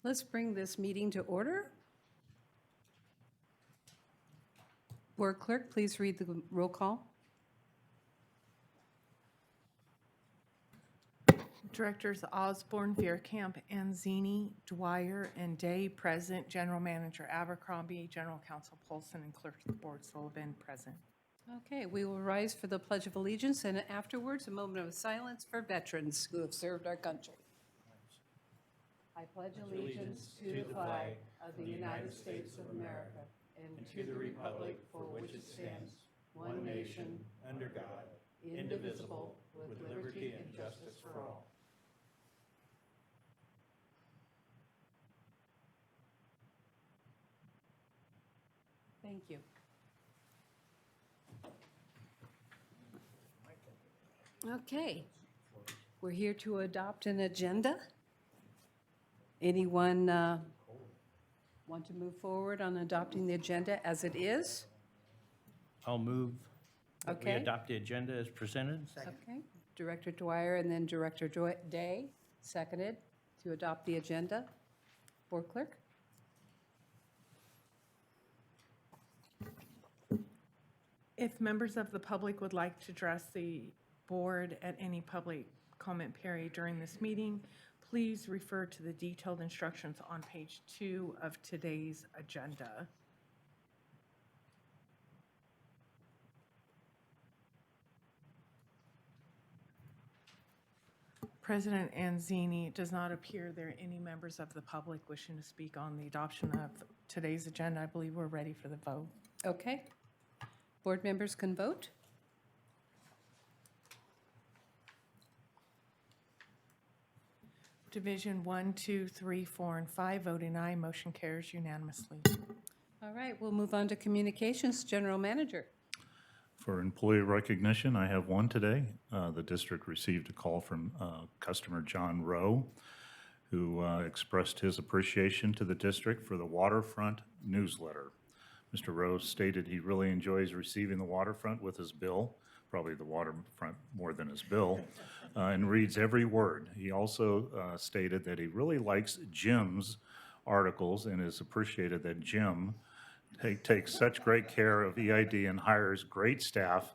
Let's bring this meeting to order. Board Clerk, please read the roll call. Directors Osborne, Veerkamp, Anzini, Dwyer, and Day present. General Manager Abercrombie, General Counsel Polson, and Clerk of the Board Sullivan present. Okay, we will rise for the Pledge of Allegiance and afterwards a moment of silence for veterans who have served our country. I pledge allegiance to the flag of the United States of America and to the republic for which it stands, one nation, under God, indivisible, with liberty and justice for all. Thank you. Okay, we're here to adopt an agenda. Anyone want to move forward on adopting the agenda as it is? I'll move that we Okay. adopt the agenda as presented. Okay, Director Dwyer and then Director Day, seconded to adopt the agenda. Board Clerk? If members of the public would like to address the board at any public comment period during this meeting, please refer to the detailed instructions on page 2 of today's agenda. President Anzini, it does not appear there are any members of the public wishing to speak on the adoption of today's agenda. I believe we're ready for the vote. Okay. Board members can vote. Division 1, 2, 3, 4, and 5, voting aye, motion carries unanimously. All right, we'll move on to communications. General Manager. For employee recognition, I have one today. The district received a call from customer John Rowe, who expressed his appreciation to the district for the waterfront newsletter. Mr. Rowe stated he really enjoys receiving the waterfront with his bill, probably the waterfront more than his bill, and reads every word. He also stated that he really likes Jim's articles and is appreciated that Jim takes such great care of EID and hires great staff,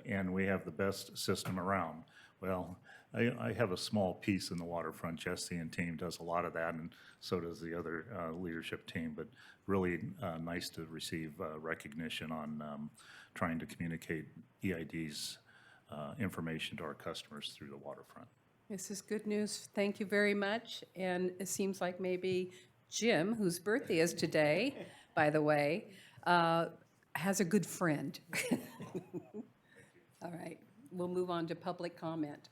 and we have the best system around. Well, I have a small piece in the waterfront. Jesse and team does a lot of that, and so does the other leadership team, but really nice to receive recognition on trying to communicate EID's information to our customers through the waterfront. This is good news. Thank you very much. And it seems like maybe Jim, whose birthday is today, by the way, has a good friend. All right, we'll move on to public comment.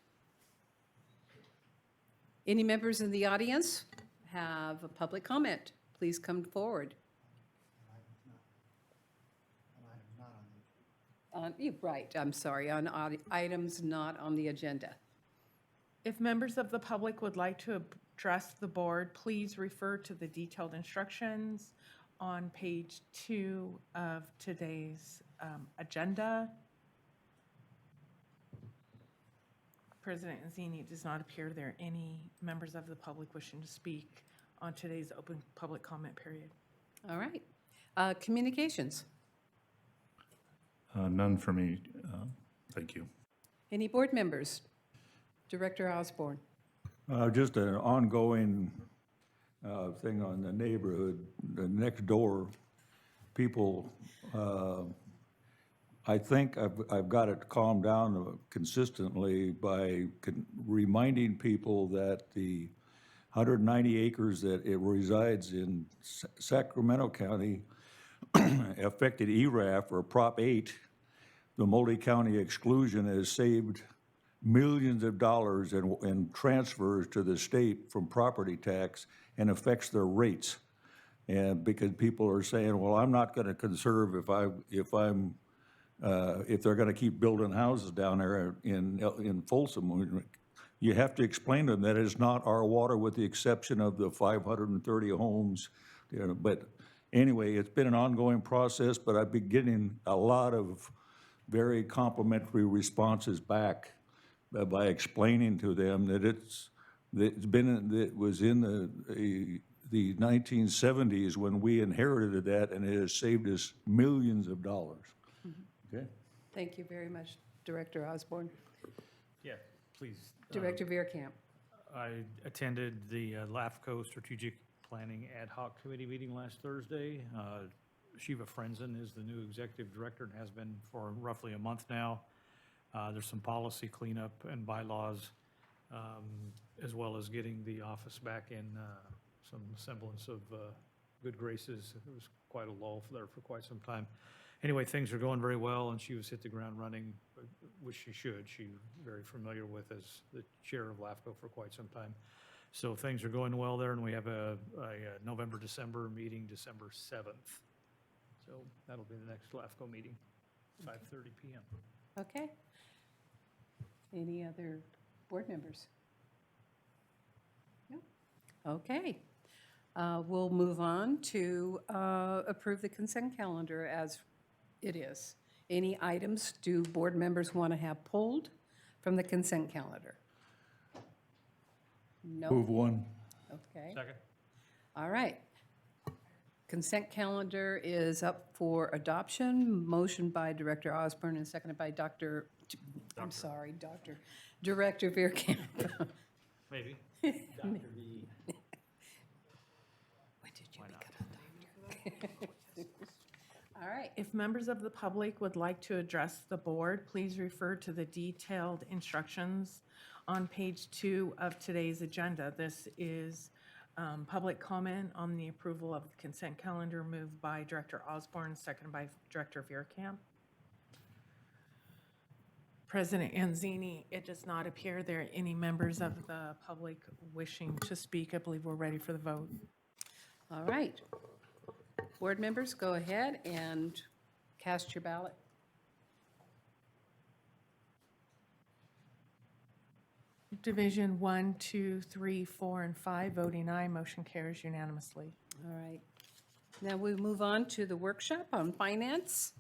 Any members in the audience have a public comment? Please come forward. Right, I'm sorry, on items not on the agenda. If members of the public would like to address the board, please refer to the detailed instructions on page 2 of today's agenda. President Anzini, it does not appear there are any members of the public wishing to speak on today's open public comment period. All right, communications. None for me. Thank you. Any board members? Director Osborne. Just an ongoing thing on the neighborhood, the next door, people, I think I've got it calmed down consistently by reminding people that the 190 acres that it resides in Sacramento County affected ERAF or Prop 8. The multi-county exclusion has saved millions of dollars in transfers to the state from property tax and affects their rates. And because people are saying, well, I'm not going to conserve if they're going to keep building houses down there in Folsom. You have to explain to them that it's not our water with the exception of the 530 homes. But anyway, it's been an ongoing process, but I've been getting a lot of very complimentary responses back by explaining to them that it was in the 1970s when we inherited that, and it has saved us millions of dollars. Okay? Thank you very much, Director Osborne. Yeah, please. Director Veerkamp. I attended the LAFCO Strategic Planning Ad Hoc Committee meeting last Thursday. Shiva Frenzen is the new executive director and has been for roughly a month now. There's some policy cleanup and bylaws, as well as getting the office back in some semblance of good graces. It was quite a lull there for quite some time. Anyway, things are going very well, and she was hit the ground running, which she should. She's very familiar with as the chair of LAFCO for quite some time. So things are going well there, and we have a November-December meeting, December 7th. So that'll be the next LAFCO meeting, 5:30 PM. Okay. Any other board members? No? Okay. We'll move on to approve the consent calendar as it is. Any items do board members want to have pulled from the consent calendar? No? Move one. Okay. Second? All right. Consent calendar is up for adoption. Motion by Director Osborne and seconded by Director Veerkamp. Maybe. When did you become a doctor? All right. If members of the public would like to address the board, please refer to the detailed instructions on page 2 of today's agenda. This is public comment on the approval of the consent calendar moved by Director Osborne, seconded by Director Veerkamp. President Anzini, it does not appear there are any members of the public wishing to speak. I believe we're ready for the vote. All right. Board members, go ahead and cast your ballot. Division 1, 2, 3, 4, and 5, voting aye, motion carries unanimously. All right. Now we move on to the workshop on finance.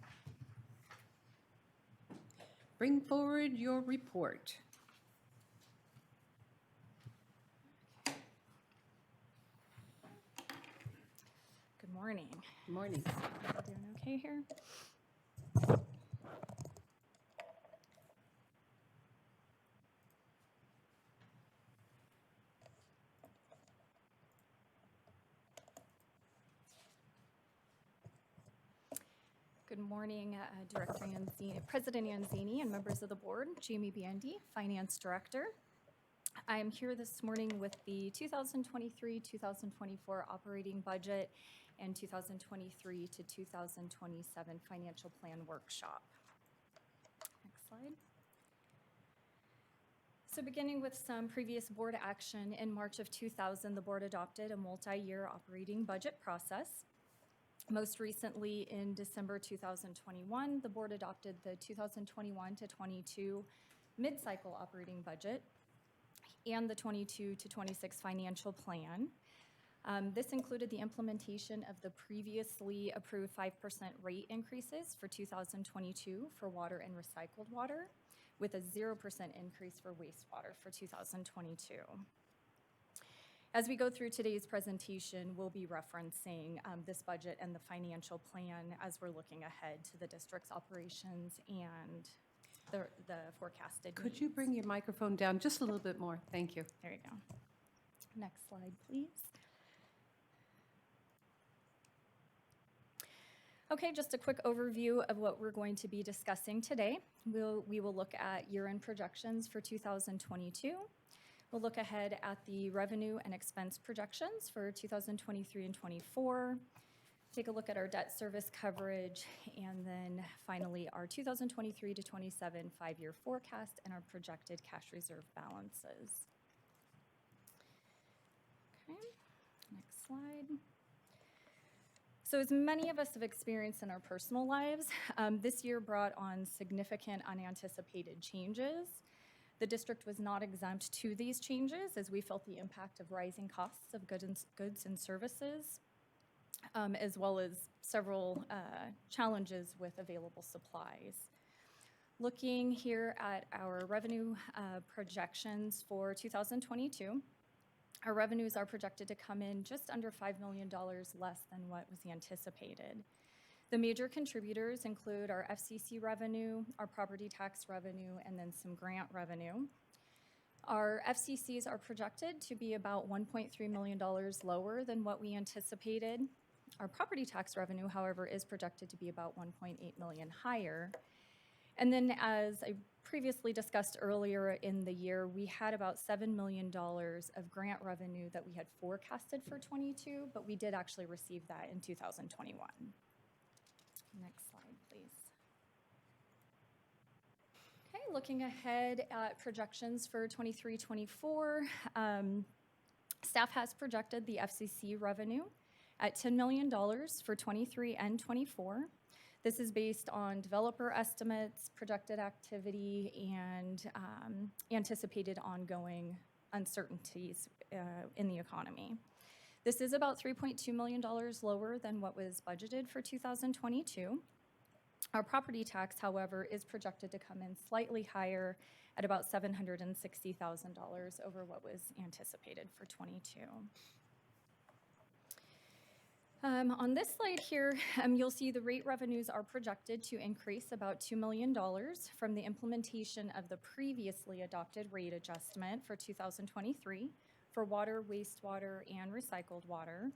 Bring forward your report. Good morning. Good morning. Doing okay here? Good morning, Director Anzini, President Anzini, and members of the board. Jamie Bandy, Finance Director. I am here this morning with the 2023-2024 operating budget and 2023 to 2027 financial plan workshop. Next slide. So beginning with some previous board action, in March of 2000, the board adopted a multi-year operating budget process. Most recently, in December 2021, the board adopted the 2021 to 22 mid-cycle operating budget and the 22 to 26 financial plan. This included the implementation of the previously approved 5% rate increases for 2022 for water and recycled water, with a 0% increase for wastewater for 2022. As we go through today's presentation, we'll be referencing this budget and the financial plan as we're looking ahead to the district's operations and the forecasted Could you needs. bring your microphone down just a little bit more? Thank you. There you go. Next slide, please. Okay, just a quick overview of what we're going to be discussing today. We will look at year-end projections for 2022. We'll look ahead at the revenue and expense projections for 2023 and 24. Take a look at our debt service coverage, and then finally our 2023 to 27 5-year forecast and our projected cash reserve balances. Okay, next slide. So as many of us have experienced in our personal lives, this year brought on significant unanticipated changes. The district was not exempt to these changes as we felt the impact of rising costs of goods and services, as well as several challenges with available supplies. Looking here at our revenue projections for 2022, Our revenues are projected to come in just under $5 million less than what was anticipated. The major contributors include our FCC revenue, our property tax revenue, and then some grant revenue. Our FCCs are projected to be about $1.3 million lower than what we anticipated. Our property tax revenue, however, is projected to be about $1.8 million higher. And then, as I previously discussed earlier in the year, we had about $7 million of grant revenue that we had forecasted for '22, but we did actually receive that in 2021. Next slide, please. Okay, looking ahead at projections for '23-24, staff has projected the FCC revenue at $10 million for '23 and '24. This is based on developer estimates, projected activity, and anticipated ongoing uncertainties in the economy. This is about $3.2 million lower than what was budgeted for 2022. Our property tax, however, is projected to come in slightly higher at about $760,000 over what was anticipated for '22. On this slide here, you'll see the rate revenues are projected to increase about $2 million from the implementation of the previously adopted rate adjustment for 2023 for water, wastewater, and recycled water.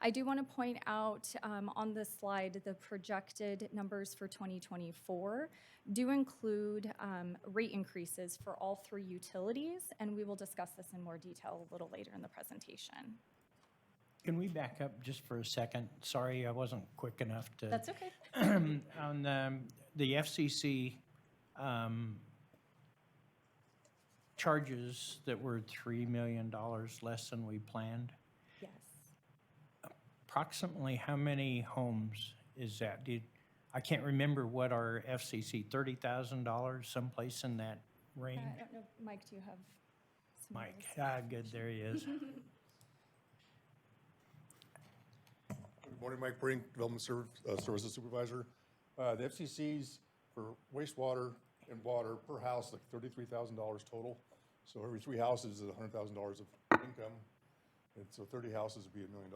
I do want to point out on this slide, the projected numbers for 2024 do include rate increases for all three utilities, and we will discuss this in more detail a little later in the presentation. Can we back up just for a second? Sorry, I wasn't quick enough to. That's okay. On the FCC charges that were $3 million less than we planned, Yes. approximately how many homes is that? I can't remember what our FCC, $30,000, someplace in that range? I don't know, Mike, do you have some? Mike, numbers? good, there he is. Good morning, Mike Brink, Development Services Supervisor. The FCCs for wastewater and water per house, like $33,000 total. So every 3 houses is $100,000 of income. And so 30 houses would be $1 million.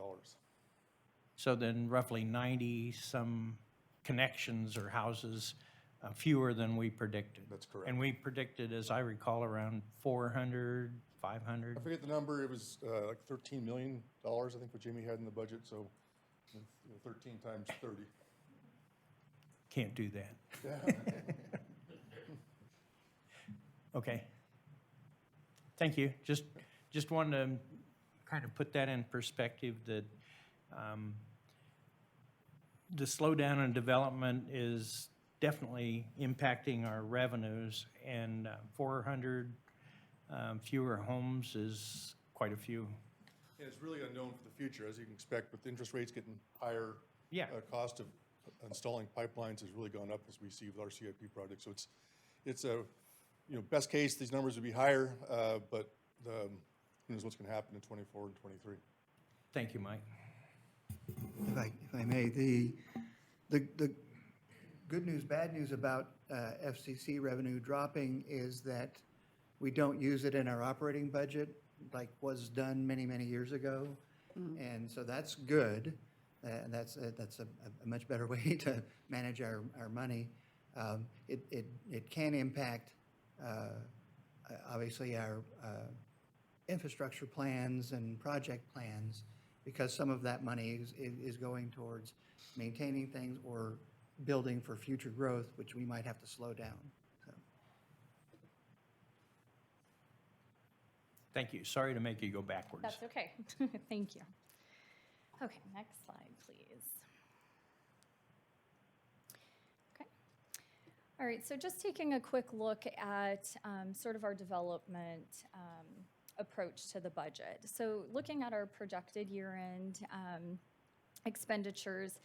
So then roughly 90-some connections or houses, fewer than we predicted. That's correct. And we predicted, as I recall, around 400, 500. I forget the number, it was like $13 million, I think what Jamie had in the budget, so 13 times 30. Can't do that. Yeah. Okay. Thank you. Just wanted to kind of put that in perspective that the slowdown in development is definitely impacting our revenues, and 400 fewer homes is quite a few. And it's really unknown for the future, as you can expect, with interest rates getting higher. Yeah. Cost of installing pipelines has really gone up, as we see with our CIP project. So it's a, best case, these numbers would be higher, but who knows what's going to happen in '24 and '23. Thank you, Mike. If I may, the good news, bad news about FCC revenue dropping is that we don't use it in our operating budget like was done many, many years ago. And so that's good. That's a much better way to manage our money. It can impact, obviously, our infrastructure plans and project plans, because some of that money is going towards maintaining things or building for future growth, which we might have to slow down. So. Thank you. Sorry to make you go backwards. That's okay. Thank you. Okay, next slide, please. Okay. All right, so just taking a quick look at sort of our development approach to the budget. So looking at our projected year-end expenditures,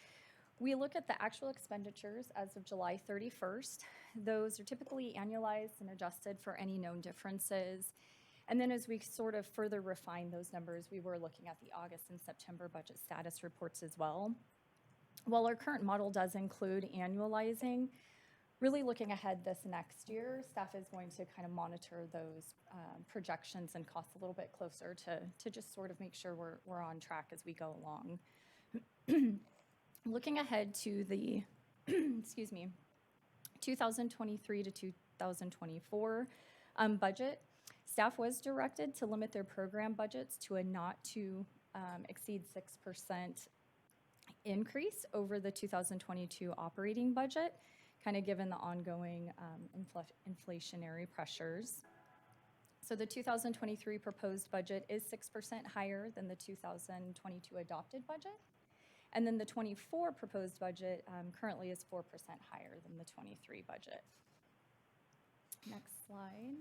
we look at the actual expenditures as of July 31st. Those are typically annualized and adjusted for any known differences. And then as we sort of further refine those numbers, we were looking at the August and September budget status reports as well. While our current model does include annualizing, Really looking ahead this next year, staff is going to kind of monitor those projections and costs a little bit closer to just sort of make sure we're on track as we go along. Looking ahead to the, excuse me, 2023 to 2024 budget, staff was directed to limit their program budgets to a not to exceed 6% increase over the 2022 operating budget, kind of given the ongoing inflationary pressures. So the 2023 proposed budget is 6% higher than the 2022 adopted budget. And then the 24 proposed budget currently is 4% higher than the 23 budget. Next slide.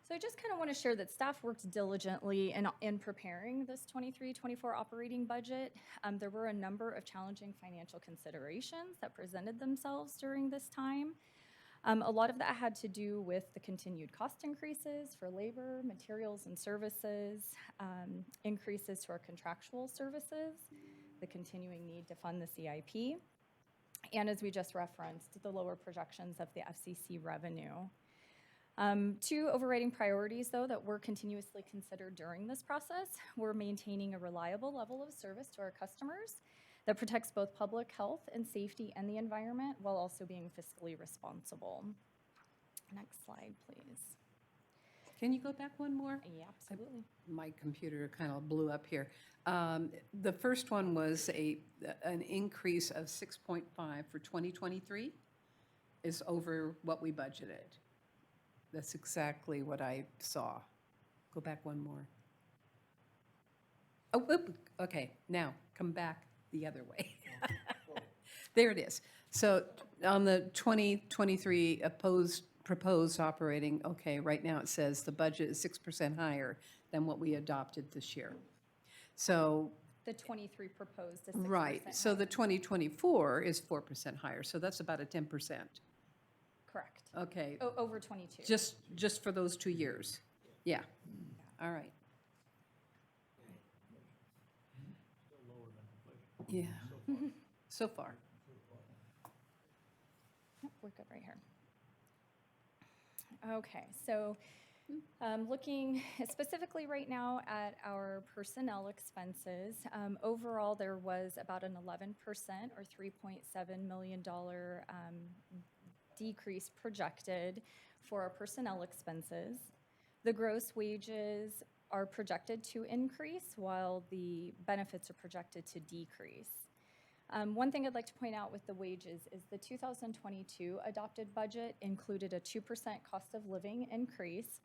So I just kind of want to share that staff worked diligently in preparing this 23-24 operating budget. There were a number of challenging financial considerations that presented themselves during this time. A lot of that had to do with the continued cost increases for labor, materials, and services, increases to our contractual services, the continuing need to fund the CIP, and as we just referenced, the lower projections of the FCC revenue. Two overriding priorities, though, that were continuously considered during this process were maintaining a reliable level of service to our customers that protects both public health and safety and the environment while also being fiscally responsible. Next slide, please. Can you go back one more? Yeah, absolutely. My computer kind of blew up here. The first one was an increase of 6.5 for 2023 is over what we budgeted. That's exactly what I saw. Go back one more. Oh, oop, okay, now come back the other way. There it is. So on the 2023 proposed operating, okay, right now it says the budget is 6% higher than what we adopted this year. So, The 23 proposed is 6% right, so higher. the 2024 is 4% higher, so that's about a 10%. Correct. Okay, Over 22. just for those 2 years? Yeah, all right. Yeah, so far. Yep, we're good right here. Okay, so looking specifically right now at our personnel expenses, overall there was about an 11% or $3.7 million decrease projected for our personnel expenses. The gross wages are projected to increase while the benefits are projected to decrease. One thing I'd like to point out with the wages is the 2022 adopted budget included a 2% cost of living increase.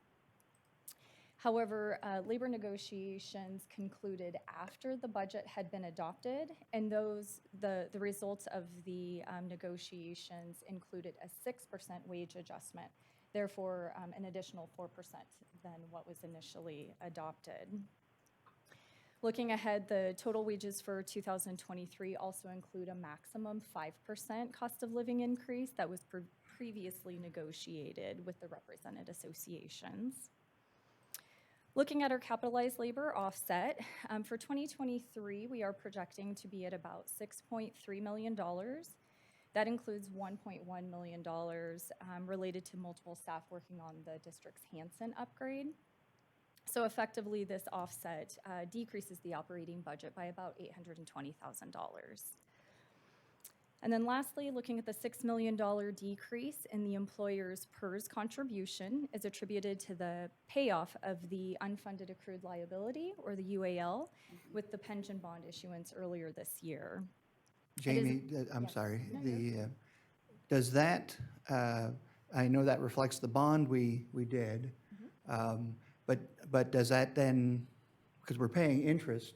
However, labor negotiations concluded after the budget had been adopted, and the results of the negotiations included a 6% wage adjustment, therefore an additional 4% than what was initially adopted. Looking ahead, the total wages for 2023 also include a maximum 5% cost of living increase that was previously negotiated with the represented associations. Looking at our capitalized labor offset, for 2023, we are projecting to be at about $6.3 million. That includes $1.1 million related to multiple staff working on the district's Hansen upgrade. So effectively, this offset decreases the operating budget by about $820,000. And then lastly, looking at the $6 million decrease in the employer's PERS contribution is attributed to the payoff of the unfunded accrued liability, or the UAL, with the pension bond issuance earlier this year. Jamie, I'm yes. sorry, No, does that, I know that reflects the bond we did, but does that then, because we're paying interest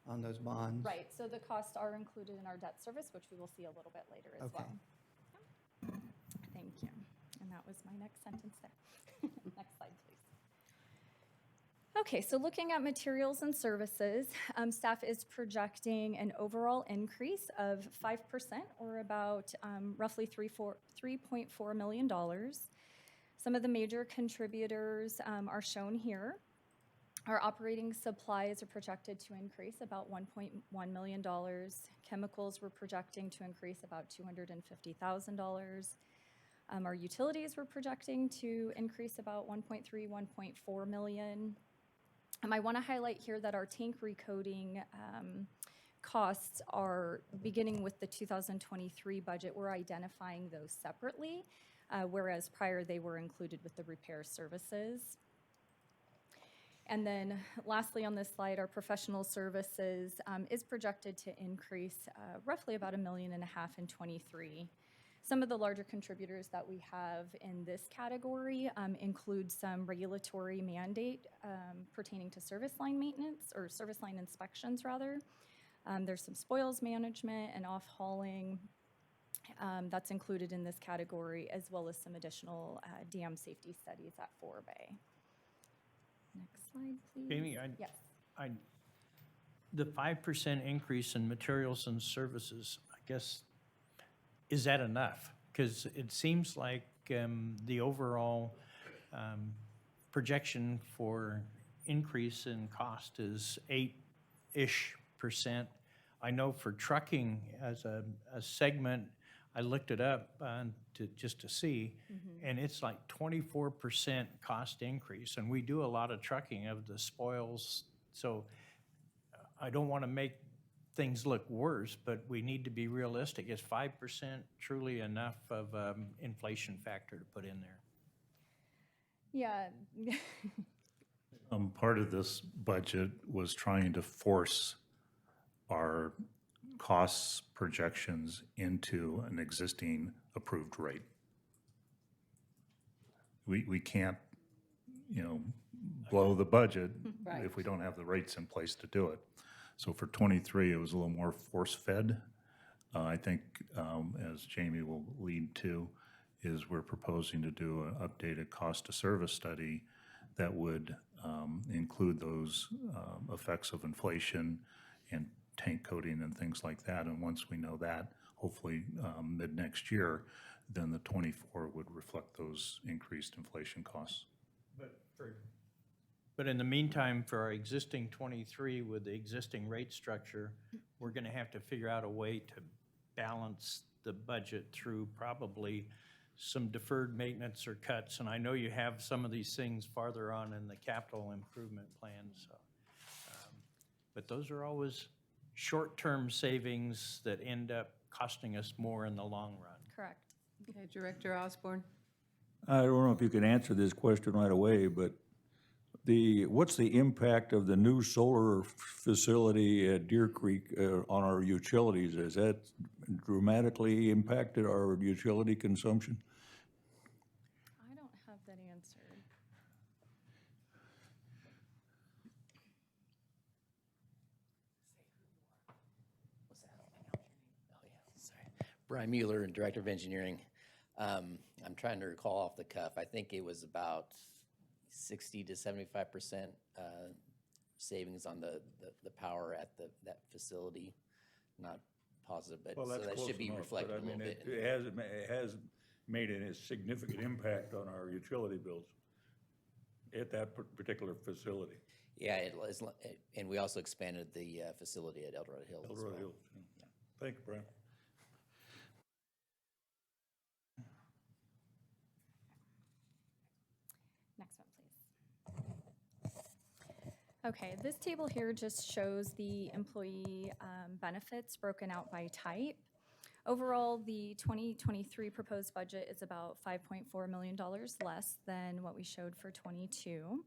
on those bonds? Right, so the costs are included in our debt service, which we will see a little bit later as Okay. well. Thank you. And that was my next sentence there. Next slide, please. Okay, so looking at materials and services, staff is projecting an overall increase of 5%, or about roughly $3.4 million. Some of the major contributors are shown here. Our operating supplies are projected to increase about $1.1 million. Chemicals we're projecting to increase about $250,000. Our utilities we're projecting to increase about 1.4 million. I want to highlight here that our tank recoating costs are beginning with the 2023 budget. We're identifying those separately, whereas prior they were included with the repair services. And then lastly on this slide, our professional services is projected to increase roughly about $1.5 million in '23. Some of the larger contributors that we have in this category include some regulatory mandate pertaining to service line maintenance, or service line inspections rather. There's some spoils management and off-hauling that's included in this category, as well as some additional dam safety studies at 4 Bay. Next slide, please. Jamie, Yes. the 5% increase in materials and services, I guess, is that enough? Because it seems like the overall projection for increase in cost is 8-ish%. I know for trucking as a segment, I looked it up just to see, and it's like 24% cost increase. And we do a lot of trucking of the spoils, so I don't want to make things look worse, but we need to be realistic. Is 5% truly enough of inflation factor to put in there? Yeah. Part of this budget was trying to force our costs projections into an existing approved rate. We can't, blow the budget Right. if we don't have the rates in place to do it. So for '23, it was a little more force-fed. I think, as Jamie will lead to, is we're proposing to do an updated cost to service study that would include those effects of inflation and tank coating and things like that. And once we know that, hopefully mid-next year, then the '24 would reflect those increased inflation costs. But in the meantime, for our existing '23 with the existing rate structure, we're going to have to figure out a way to balance the budget through probably some deferred maintenance or cuts. And I know you have some of these things farther on in the capital improvement plan. So, but those are always short-term savings that end up costing us more in the long run. Correct. Okay, Director Osborne. I don't know if you can answer this question right away, but what's the impact of the new solar facility at Deer Creek on our utilities? Has that dramatically impacted our utility consumption? I don't have that answered. Brian Mueller, Director of Engineering. I'm trying to recall off the cuff. I think it was about 60 to 75% savings on the power at that facility. Not positive, but Well, so that's that close should be enough, reflected but a little bit. it has made a significant impact on our utility bills at that particular facility. Yeah, it was, and we also expanded the facility at El Dorado Hills as Eldorado well. Hills. Yeah. Thank you, Brian. Next one, please. Okay, this table here just shows the employee benefits broken out by type. Overall, the 2023 proposed budget is about $5.4 million less than what we showed for '22.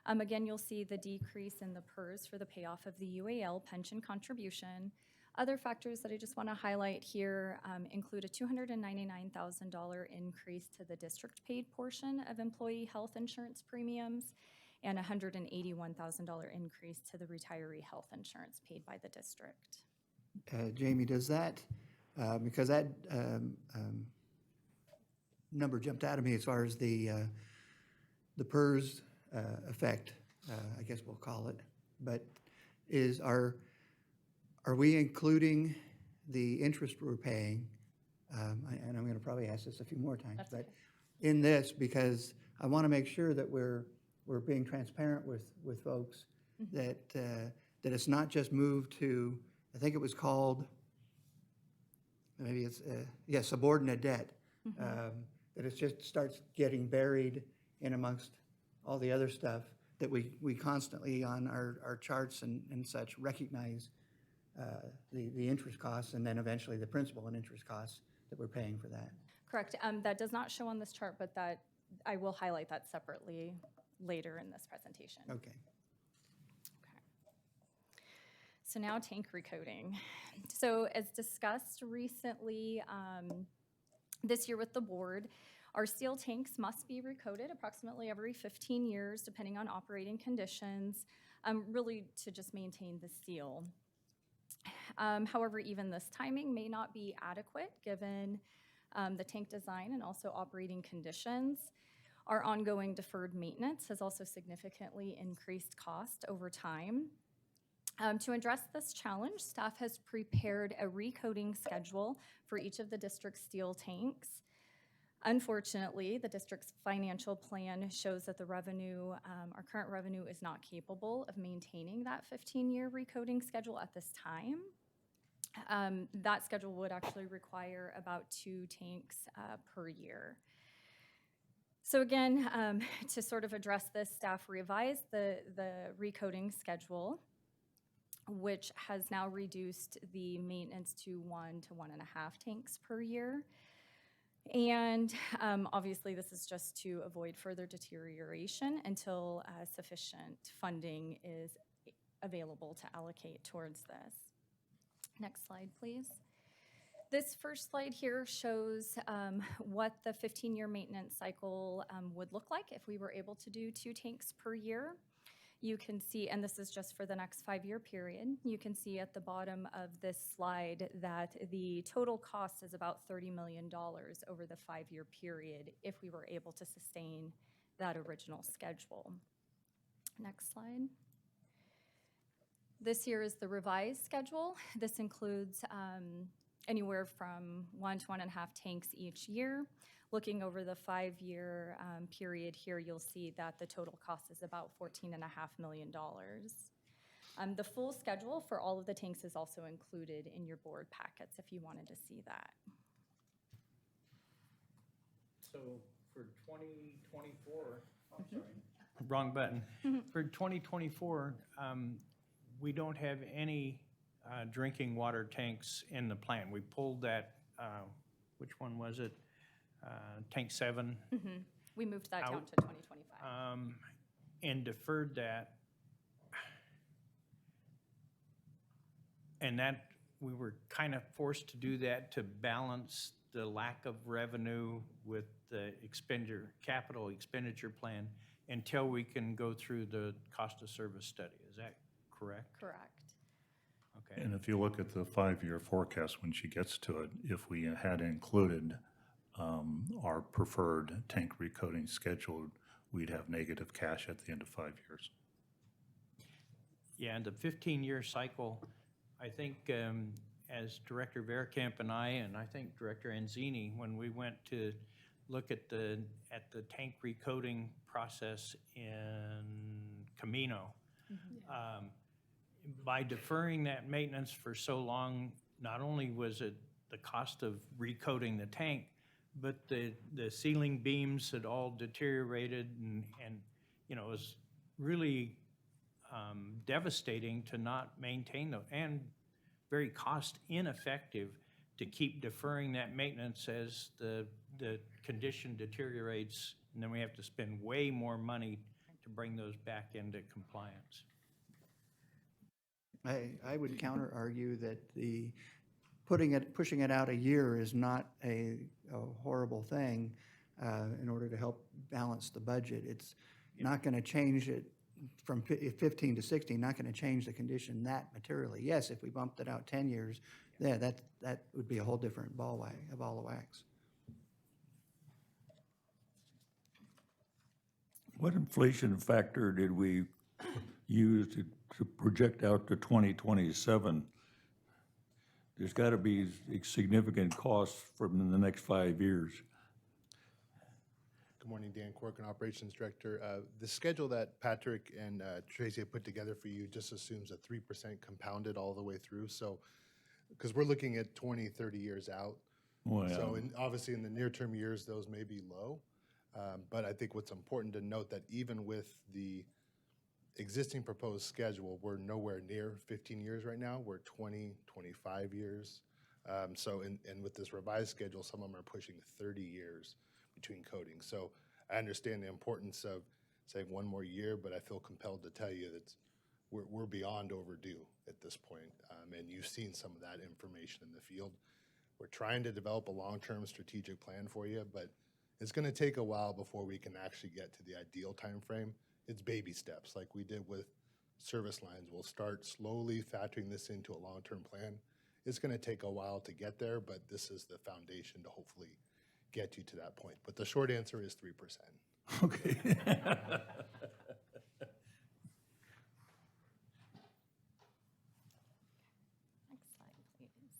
Again, you'll see the decrease in the PERS for the payoff of the UAL pension contribution. Other factors that I just want to highlight here include a $299,000 increase to the district-paid portion of employee health insurance premiums and a $181,000 increase to the retiree health insurance paid by the district. Jamie, does that, because that number jumped out at me as far as the PERS effect, I guess we'll call it, but are we including the interest we're paying? And I'm going to probably ask this a few more times, but in this, because I want to make sure that we're we're being transparent with folks, that, that it's not just moved to, I think it was called, maybe it's, yeah, subordinate debt. That it just starts getting buried in amongst all the other stuff that we constantly on our charts and such recognize the interest costs and then eventually the principal and interest costs that we're paying for that. Correct. That does not show on this chart, but that, I will highlight that separately later in this presentation. Okay. So now tank recoding. So as discussed recently, this year with the board, our steel tanks must be recoded approximately every 15 years, depending on operating conditions, really to just maintain the seal. However, even this timing may not be adequate given the tank design and also operating conditions. Our ongoing deferred maintenance has also significantly increased cost over time. To address this challenge, staff has prepared a recoding schedule for each of the district's steel tanks. Unfortunately, the district's financial plan shows that the revenue, our current revenue is not capable of maintaining that 15-year recoding schedule at this time. That schedule would actually require about 2 tanks per year. So again, to sort of address this, staff revised the recoding schedule, which has now reduced the maintenance to 1 to 1.5 tanks per year. And obviously, this is just to avoid further deterioration until sufficient funding is available to allocate towards this. Next slide, please. This first slide here shows what the 15-year maintenance cycle would look like if we were able to do 2 tanks per year. You can see, and this is just for the next 5-year period, you can see at the bottom of this slide that the total cost is about $30 million over the 5-year period if we were able to sustain that original schedule. Next slide. This here is the revised schedule. This includes anywhere from 1 to 1.5 tanks each year. Looking over the 5-year period here, you'll see that the total cost is about $14.5 million. The full schedule for all of the tanks is also included in your board packets if you wanted to see that. So for 2024, I'm sorry, wrong button. For 2024, we don't have any drinking water tanks in the plan. We pulled that, which one was it? Tank 7. We moved that down Out. to 2025. And deferred that. And that, we were kind of forced to do that to balance the lack of revenue with the capital expenditure plan until we can go through the cost of service study. Is that correct? Correct. Okay. And if you look at the 5-year forecast, when she gets to it, if we had included our preferred tank recoding schedule, we'd have negative cash at the end of 5 years. Yeah, and the 15-year cycle, I think as Director Verkamp and I think Director Anzini, when we went to look at the tank recoding process in Camino, by deferring that maintenance for so long, not only was it the cost of recoding the tank, but the ceiling beams had all deteriorated and you know, it was really devastating to not maintain them and very cost ineffective to keep deferring that maintenance as the condition deteriorates, and then we have to spend way more money to bring those back into compliance. I would counter argue that the pushing it out a year is not a horrible thing in order to help balance the budget. It's not going to change it from 15 to 16, not going to change the condition that materially. Yes, if we bumped it out 10 years, yeah, that would be a whole different ball of wax. What inflation factor did we use to project out to 2027? There's got to be significant costs from the next 5 years. Good morning, Dan Corcoran, Operations Director. The schedule that Patrick and Tracy have put together for you just assumes a 3% compounded all the way through. So, because we're looking at 20, 30 years out. So obviously in the near-term years, those may be low. But I think what's important to note that even with the existing proposed schedule, we're nowhere near 15 years right now. We're 20, 25 years. And with this revised schedule, some of them are pushing 30 years between coatings. So I understand the importance of saying one more year, but I feel compelled to tell you that we're beyond overdue at this point. And you've seen some of that information in the field. We're trying to develop a long-term strategic plan for you, but it's going to take a while before we can actually get to the ideal time frame. It's baby steps, like we did with service lines. We'll start slowly factoring this into a long-term plan. It's going to take a while to get there, but this is the foundation to hopefully get you to that point. But the short answer is 3%. Okay. Next slide, please.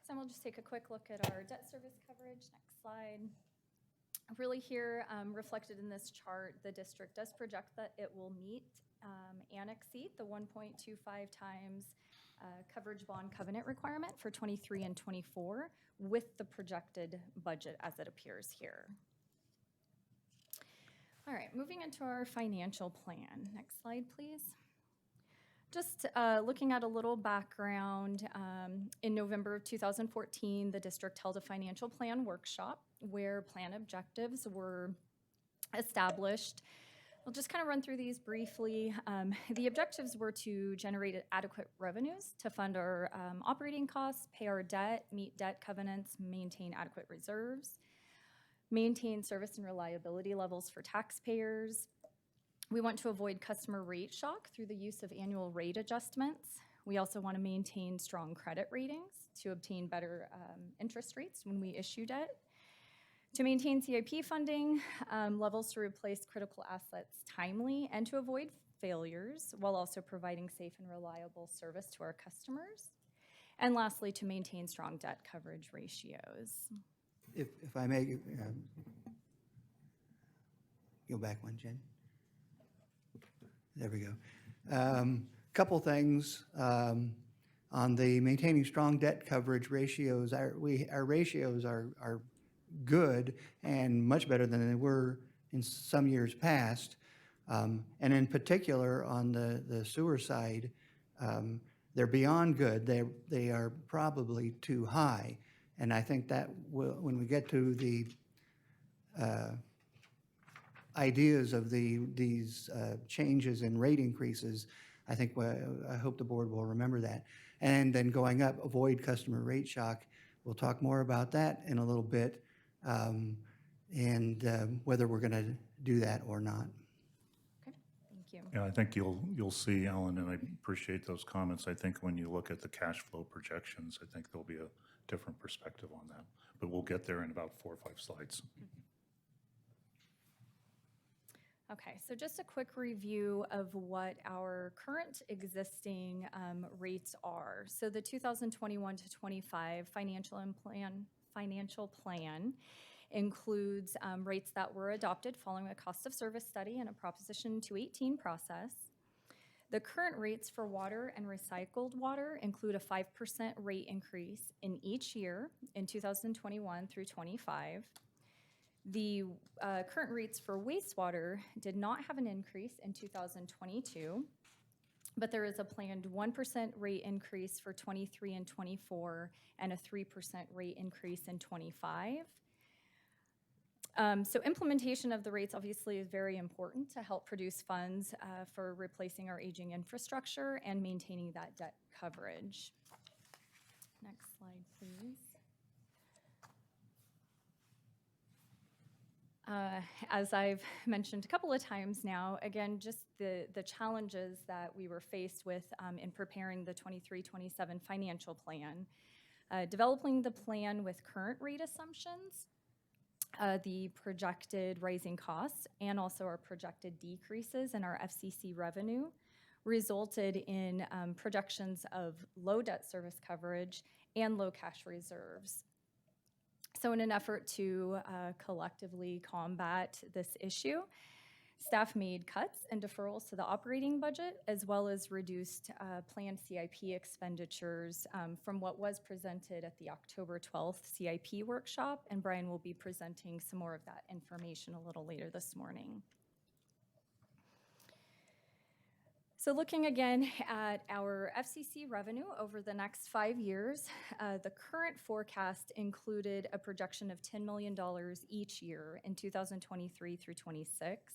So we'll just take a quick look at our debt service coverage. Next slide. Really here, reflected in this chart, the district does project that it will meet and exceed the 1.25 times coverage bond covenant requirement for 23 and 24 with the projected budget as it appears here. All right, moving into our financial plan. Next slide, please. Just looking at a little background, in November of 2014, the district held a financial plan workshop where plan objectives were established. We'll just kind of run through these briefly. The objectives were to generate adequate revenues to fund our operating costs, pay our debt, meet debt covenants, maintain adequate reserves, maintain service and reliability levels for taxpayers. We want to avoid customer rate shock through the use of annual rate adjustments. We also want to maintain strong credit ratings to obtain better interest rates when we issue debt. To maintain CIP funding levels to replace critical assets timely and to avoid failures while also providing safe and reliable service to our customers. And lastly, to maintain strong debt coverage ratios. If I may, go back one, Jen. There we go. Couple things on the maintaining strong debt coverage ratios. Our ratios are good and much better than they were in some years past. And in particular, on the sewer side, they're beyond good. They are probably too high. And I think that when we get to the ideas of these changes in rate increases, I think I hope the board will remember that. And then going up, avoid customer rate shock. We'll talk more about that in a little bit, and whether we're going to do that or not. Okay, thank you. Yeah, I think you'll see, Ellen, and I appreciate those comments. I think when you look at the cash flow projections, I think there'll be a different perspective on that. But we'll get there in about 4 or 5 slides. Okay, so just a quick review of what our current existing rates are. So the 2021 to 25 financial plan includes rates that were adopted following a cost of service study and a Proposition 218 process. The current rates for water and recycled water include a 5% rate increase in each year in 2021 through 25. The current rates for wastewater did not have an increase in 2022, but there is a planned 1% rate increase for 23 and 24 and a 3% rate increase in 25. So implementation of the rates obviously is very important to help produce funds for replacing our aging infrastructure and maintaining that debt coverage. Next slide, please. As I've mentioned a couple of times now, again, just the challenges that we were faced with in preparing the 23-27 financial plan. Developing the plan with current rate assumptions, the projected rising costs, and also our projected decreases in our FCC revenue resulted in projections of low debt service coverage and low cash reserves. So in an effort to collectively combat this issue, staff made cuts and deferrals to the operating budget, as well as reduced planned CIP expenditures from what was presented at the October 12th CIP workshop, and Brian will be presenting some more of that information a little later this morning. So looking again at our FCC revenue over the next 5 years, the current forecast included a projection of $10 million each year in 2023 through 26.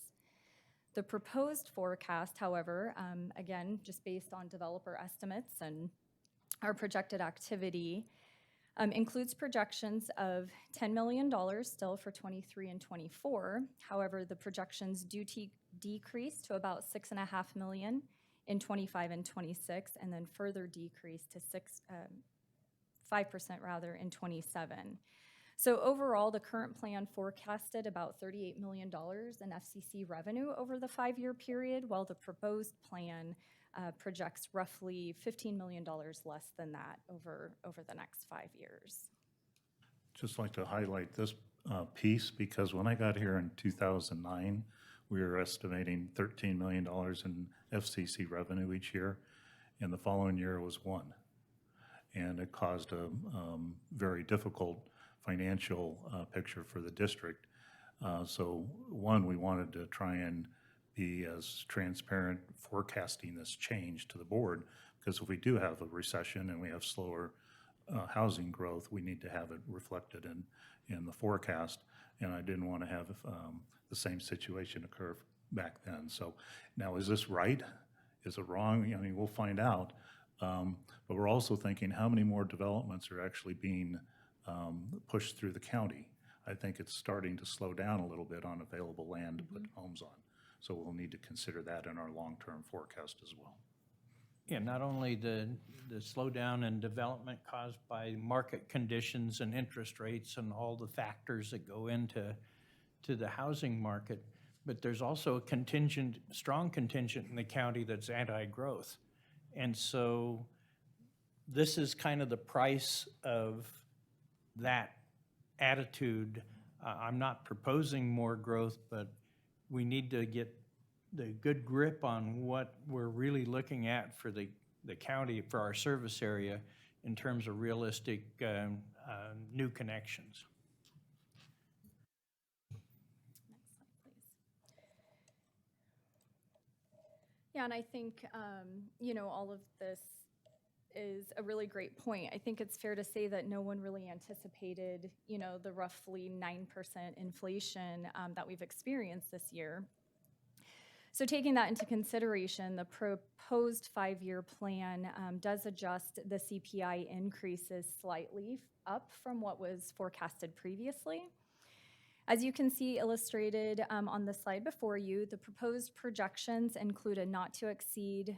The proposed forecast, however, again, just based on developer estimates and our projected activity, includes projections of $10 million still for 23 and 24. However, the projections do decrease to about $6.5 million in 25 and 26, and then further decrease to 5% rather in 27. So overall, the current plan forecasted about $38 million in FCC revenue over the 5-year period, while the proposed plan projects roughly $15 million less than that over the next 5 years. Just like to highlight this piece, because when I got here in 2009, we were estimating $13 million in FCC revenue each year, and the following year was $1 million. And it caused a very difficult financial picture for the district. So one, we wanted to try and be as transparent forecasting this change to the board, because if we do have a recession and we have slower housing growth, we need to have it reflected in the forecast. And I didn't want to have the same situation occur back then. So now, is this right? Is it wrong? I mean, we'll find out. But we're also thinking, how many more developments are actually being pushed through the county? I think it's starting to slow down a little bit on available land to put homes on. So we'll need to consider that in our long-term forecast as well. Yeah, not only the slowdown in development caused by market conditions and interest rates and all the factors that go into the housing market, but there's also a strong contingent in the county that's anti-growth. And so this is kind of the price of that attitude. I'm not proposing more growth, but we need to get the good grip on what we're really looking at for the county, for our service area, in terms of realistic new connections. Next slide, please. Yeah, and I think, all of this is a really great point. I think it's fair to say that no one really anticipated, the roughly 9% inflation that we've experienced this year. So taking that into consideration, the proposed 5-year plan does adjust the CPI increases slightly up from what was forecasted previously. As you can see illustrated on the slide before you, the proposed projections include a not to exceed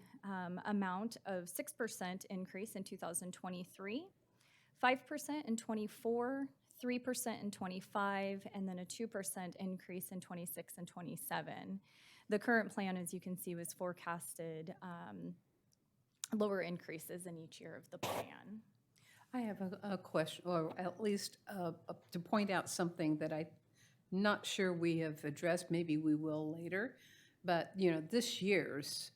amount of 6% increase in 2023, 5% in 24, 3% in 25, and then a 2% increase in 26 and 27. The current plan, as you can see, was forecasted lower increases in each year of the plan. I have a question, or at least to point out something that I'm not sure we have addressed. Maybe we will later. But, this year's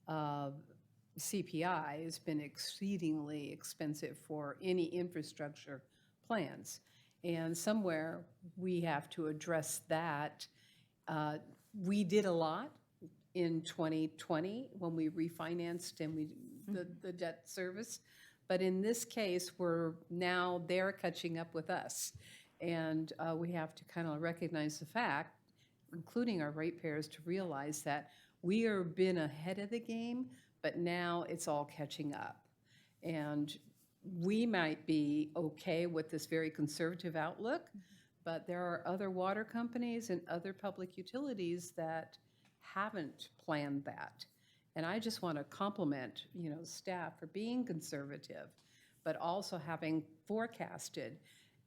CPI has been exceedingly expensive for any infrastructure plans. And somewhere we have to address that. We did a lot in 2020 when we refinanced and the debt service. But in this case, they're catching up with us. And we have to kind of recognize the fact, including our ratepayers, to realize that we have been ahead of the game, but now it's all catching up. And we might be okay with this very conservative outlook, but there are other water companies and other public utilities that haven't planned that. And I just want to compliment, staff for being conservative, but also having forecasted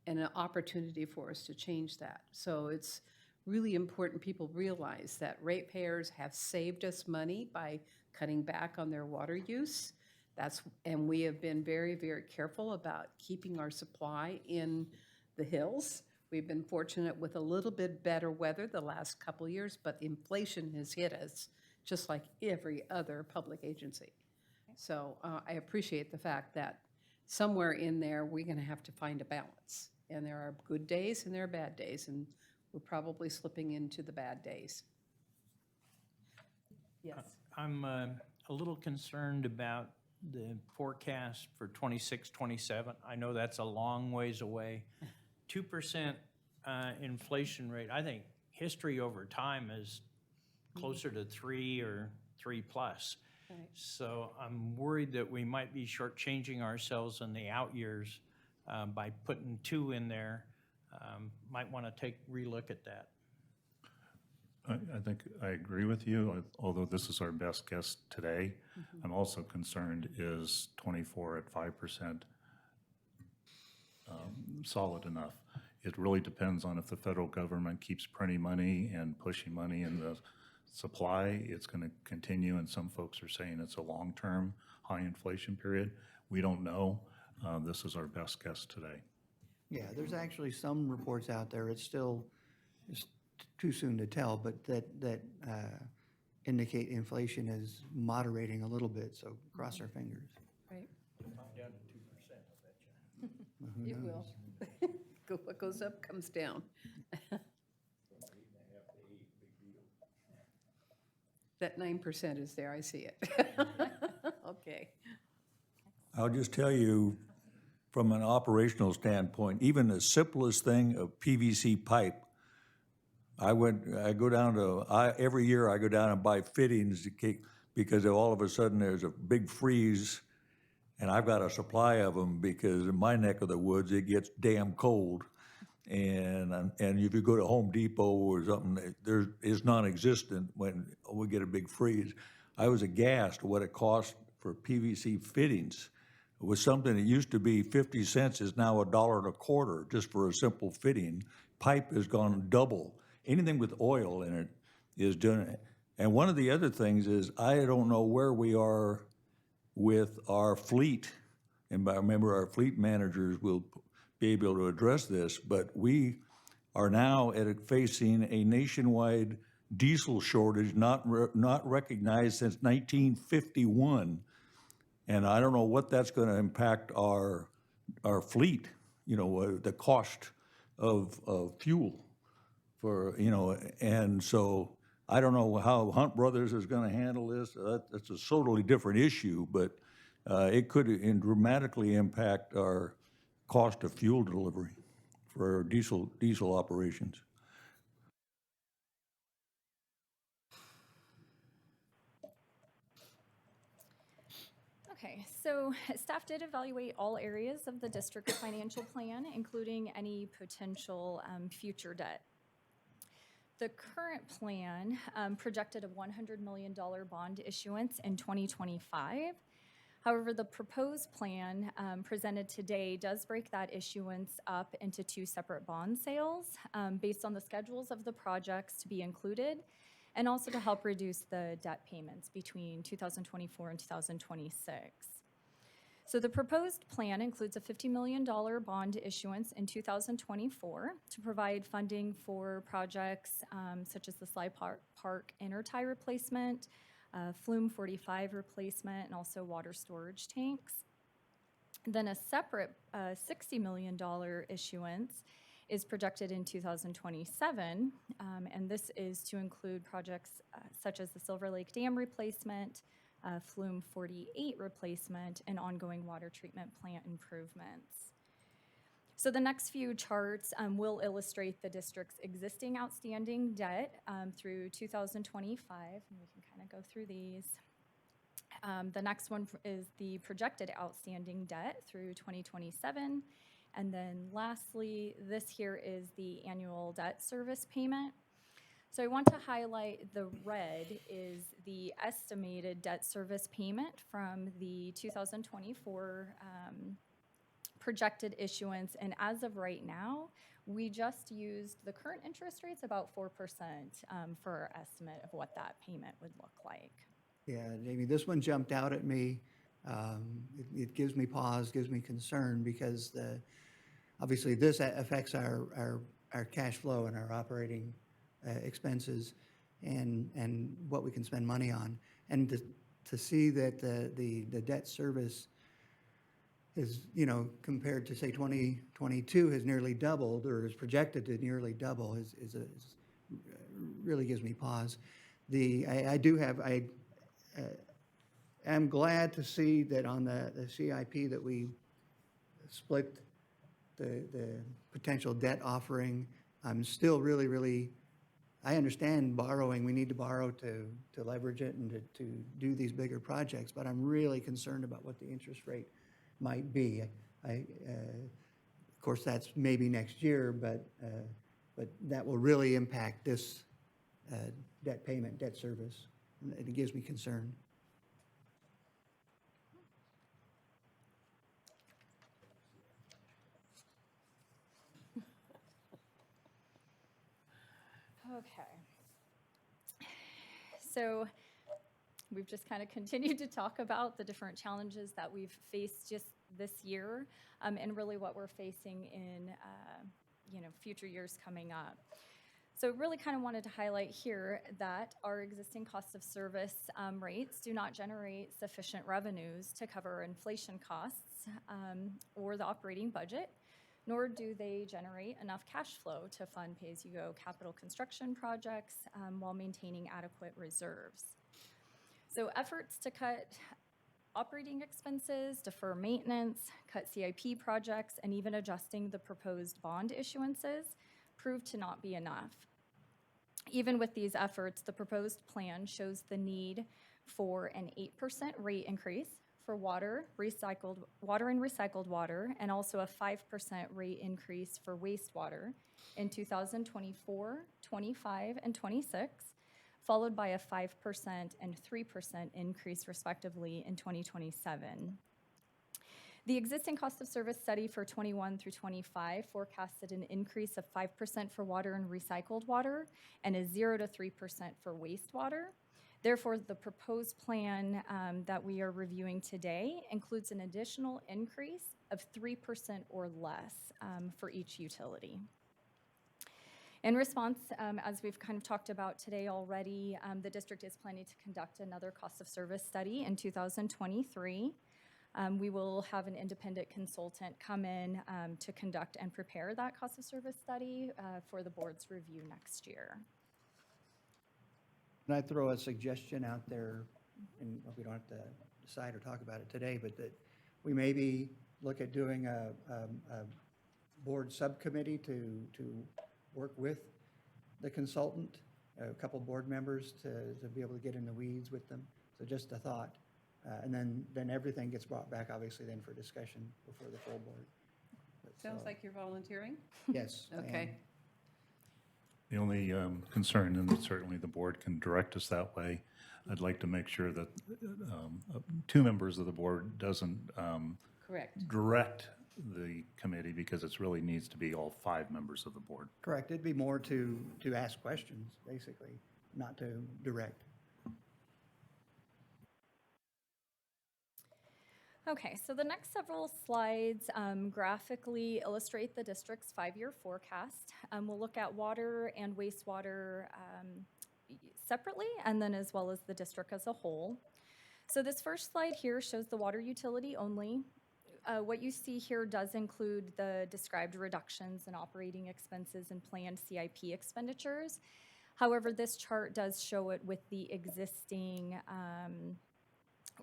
and an opportunity for us to change that. So it's really important people realize that ratepayers have saved us money by cutting back on their water use. And we have been very, very careful about keeping our supply in the hills. We've been fortunate with a little bit better weather the last couple years, but inflation has hit us just like every other public agency. So I appreciate the fact that somewhere in there, we're going to have to find a balance. And there are good days and there are bad days, and we're probably slipping into the bad days. Yes. I'm a little concerned about the forecast for 26, 27. I know that's a long ways away. 2% inflation rate, I think history over time is closer to 3 or 3+. Right. So I'm worried that we might be shortchanging ourselves in the out years by putting 2 in there. Might want to relook at that. I think I agree with you, although this is our best guess today. I'm also concerned, is 24 at 5% solid enough? It really depends on if the federal government keeps printing money and pushing money in the supply, it's going to continue, and some folks are saying it's a long-term high inflation period. We don't know. This is our best guess today. Yeah, there's actually some reports out there, it's still it's too soon to tell, but that indicate inflation is moderating a little bit, so cross our fingers. Right. Down to 2%, I bet you. It will. What goes up comes down. That 9% is there, I see it. Okay. I'll just tell you, from an operational standpoint, even the simplest thing of PVC pipe, every year I go down and buy fittings because all of a sudden there's a big freeze and I've got a supply of them because in my neck of the woods, it gets damn cold. And if you go to Home Depot or something, it's non-existent when we get a big freeze. I was aghast at what it cost for PVC fittings. It was something that used to be 50 cents is now $1.25 just for a simple fitting. Pipe has gone double. Anything with oil in it is doing it. And one of the other things is I don't know where we are with our fleet. And I remember our fleet managers will be able to address this, but we are now facing a nationwide diesel shortage not recognized since 1951. And I don't know what that's going to impact our fleet, the cost of fuel for, and so I don't know how Hunt Brothers is going to handle this. That's a totally different issue, but it could dramatically impact our cost of fuel delivery for diesel operations. Okay, so staff did evaluate all areas of the district's financial plan, including any potential future debt. The current plan projected a $100 million bond issuance in 2025. However, the proposed plan presented today does break that issuance up into 2 separate bond sales based on the schedules of the projects to be included, and also to help reduce the debt payments between 2024 and 2026. So the proposed plan includes a $50 million bond issuance in 2024 to provide funding for projects such as the Sly Park intertie replacement, Flume 45 replacement, and also water storage tanks. Then a separate $60 million issuance is projected in 2027, and this is to include projects such as the Silver Lake Dam replacement, Flume 48 replacement, and ongoing water treatment plant improvements. So the next few charts will illustrate the district's existing outstanding debt through 2025, and we can kind of go through these. The next one is the projected outstanding debt through 2027. And then lastly, this here is the annual debt service payment. So I want to highlight the red is the estimated debt service payment from the 2024 projected issuance. And as of right now, we just used the current interest rates, about 4%, for our estimate of what that payment would look like. Yeah, Jamie, this one jumped out at me. It gives me pause, gives me concern, because obviously, this affects our cash flow and our operating expenses and what we can spend money on. And to see that the debt service is, compared to, say, 2022 has nearly doubled, or is projected to nearly double, is really gives me pause. I am glad to see that on the CIP that we split the potential debt offering. I'm still really, I understand borrowing, we need to borrow to leverage it and to do these bigger projects, but I'm really concerned about what the interest rate might be. Of course, that's maybe next year, but that will really impact this debt payment, debt service, and it gives me concern. Okay. So we've just kind of continued to talk about the different challenges that we've faced just this year, and really what we're facing in future years coming up. So really kind of wanted to highlight here that our existing cost of service rates do not generate sufficient revenues to cover inflation costs or the operating budget, nor do they generate enough cash flow to fund pay-as-you-go capital construction projects while maintaining adequate reserves. So efforts to cut operating expenses, defer maintenance, cut CIP projects, and even adjusting the proposed bond issuances proved to not be enough. Even with these efforts, the proposed plan shows the need for an 8% rate increase for water and recycled water, and also a 5% rate increase for wastewater in 2024, 25, and 26, followed by a 5% and 3% increase respectively in 2027. The existing cost of service study for 21 through 25 forecasted an increase of 5% for water and recycled water and a 0 to 3% for wastewater. Therefore, the proposed plan that we are reviewing today includes an additional increase of 3% or less for each utility. In response, as we've kind of talked about today already, the district is planning to conduct another cost of service study in 2023. We will have an independent consultant come in to conduct and prepare that cost of service study for the board's review next year. Can I throw a suggestion out there, and we don't have to decide or talk about it today, but that we maybe look at doing a board subcommittee to work with the consultant, a couple board members to be able to get in the weeds with them. So just a thought. And then everything gets brought back, obviously, then for discussion before the full board. Sounds like you're volunteering. Yes. I am. Okay. The only concern, and certainly the board can direct us that way, I'd like to make sure that two members of the board doesn't Correct. direct the committee, because it really needs to be all 5 members of the board. Correct. It'd be more to ask questions, basically, not to direct. Okay, so the next several slides graphically illustrate the district's 5-year forecast. We'll look at water and wastewater separately, and then as well as the district as a whole. So this first slide here shows the water utility only. What you see here does include the described reductions in operating expenses and planned CIP expenditures. However, this chart does show it with the existing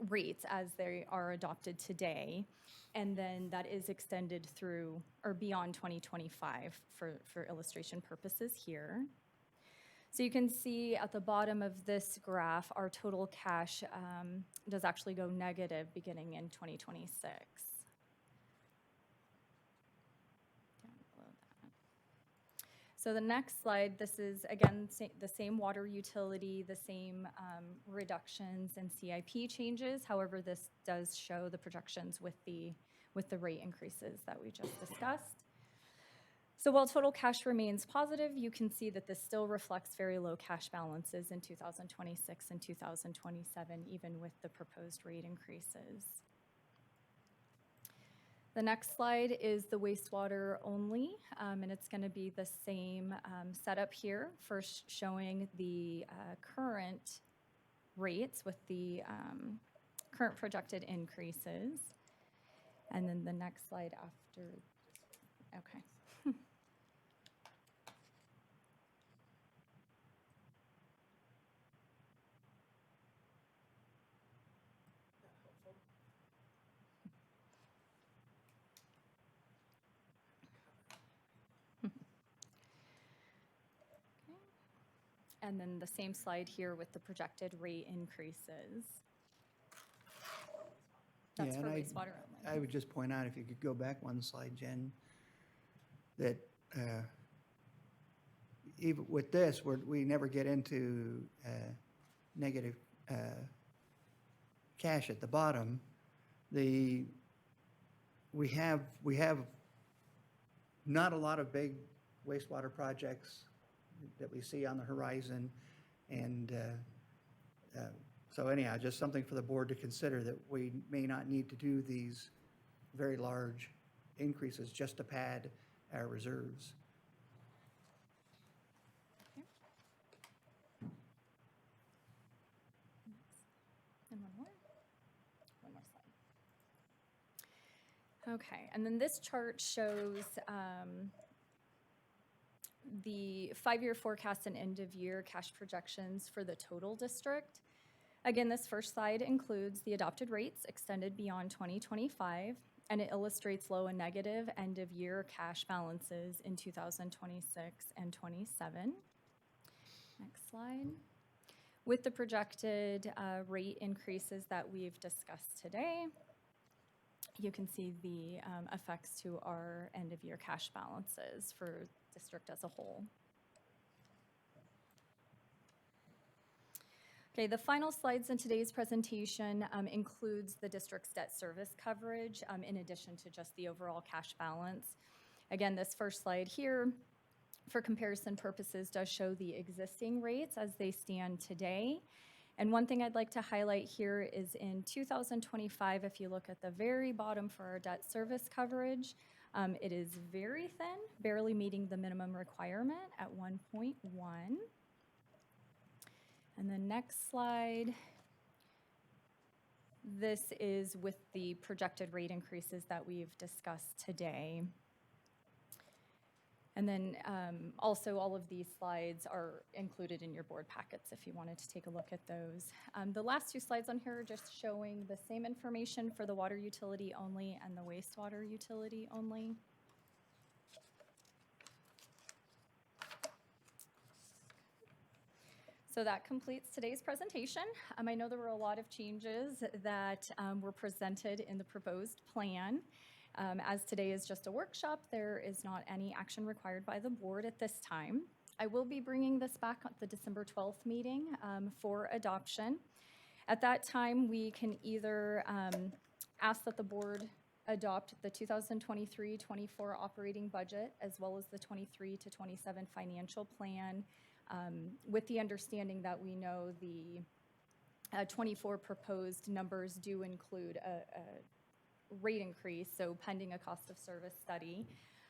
rates as they are adopted today, and then that is extended through or beyond 2025 for illustration purposes here. So you can see at the bottom of this graph, our total cash does actually go negative beginning in 2026. Down below that. So the next slide, this is again the same water utility, the same reductions and CIP changes. However, this does show the projections with the rate increases that we just discussed. So while total cash remains positive, you can see that this still reflects very low cash balances in 2026 and 2027, even with the proposed rate increases. The next slide is the wastewater only, and it's going to be the same setup here, first showing the current rates with the current projected increases. And then the next slide after, okay. And then the same slide here with the projected rate increases. That's Yeah, for and wastewater I only. would just point out, if you could go back one slide, Jen, that even with this, we never get into negative cash at the bottom. We have not a lot of big wastewater projects that we see on the horizon. And so anyhow, just something for the board to consider, that we may not need to do these very large increases just to pad our reserves. And one more slide. Okay, and then this chart shows the 5-year forecast and end-of-year cash projections for the total district. Again, this first slide includes the adopted rates extended beyond 2025, and it illustrates low and negative end-of-year cash balances in 2026 and 27. Next slide. With the projected rate increases that we've discussed today, you can see the effects to our end-of-year cash balances for district as a whole. Okay, the final slides in today's presentation includes the district's debt service coverage in addition to just the overall cash balance. Again, this first slide here, for comparison purposes, does show the existing rates as they stand today. And one thing I'd like to highlight here is in 2025, if you look at the very bottom for our debt service coverage, it is very thin, barely meeting the minimum requirement at 1.1. And the next slide, this is with the projected rate increases that we've discussed today. And then also all of these slides are included in your board packets if you wanted to take a look at those. The last two slides on here are just showing the same information for the water utility only and the wastewater utility only. So that completes today's presentation. I know there were a lot of changes that were presented in the proposed plan. As today is just a workshop, there is not any action required by the board at this time. I will be bringing this back at the December 12th meeting for adoption. At that time, we can either ask that the board adopt the 2023-24 operating budget as well as the 23 to 27 financial plan, with the understanding that we know the 24 proposed numbers do include a rate increase, so pending a cost of service study.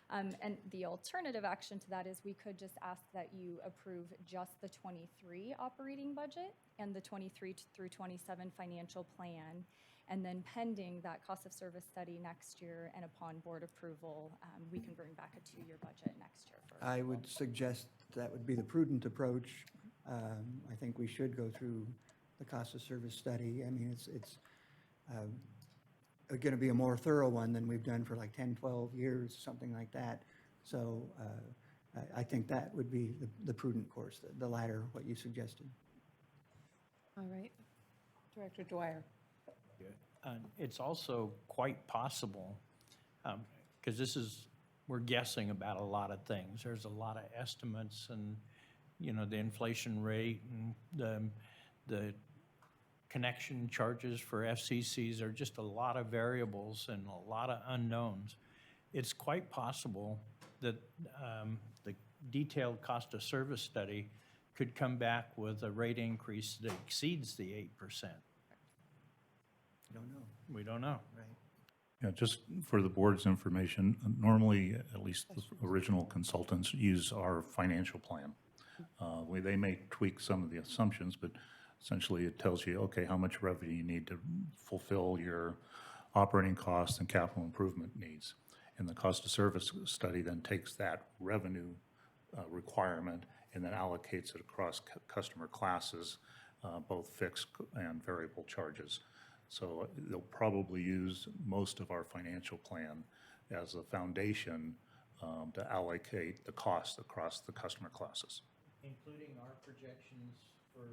And the alternative action to that is we could just ask that you approve just the 23 operating budget and the 23 through 27 financial plan. And then pending that cost of service study next year and upon board approval, we can bring back a 2-year budget next year for I approval. would suggest that would be the prudent approach. I think we should go through the cost of service study. I mean, it's going to be a more thorough one than we've done for like 10, 12 years, something like that. So I think that would be the prudent course, the latter, what you suggested. All right. Director Dwyer. It's also quite possible, because we're guessing about a lot of things. There's a lot of estimates and, the inflation rate and the connection charges for FCCs are just a lot of variables and a lot of unknowns. It's quite possible that the detailed cost of service study could come back with a rate increase that exceeds the 8%. Don't know, We don't know. right? Yeah, just for the board's information, normally, at least the original consultants use our financial plan. They may tweak some of the assumptions, but essentially it tells you, okay, how much revenue you need to fulfill your operating costs and capital improvement needs. And the cost of service study then takes that revenue requirement and then allocates it across customer classes, both fixed and variable charges. So they'll probably use most of our financial plan as a foundation to allocate the cost across the customer classes. Including our projections for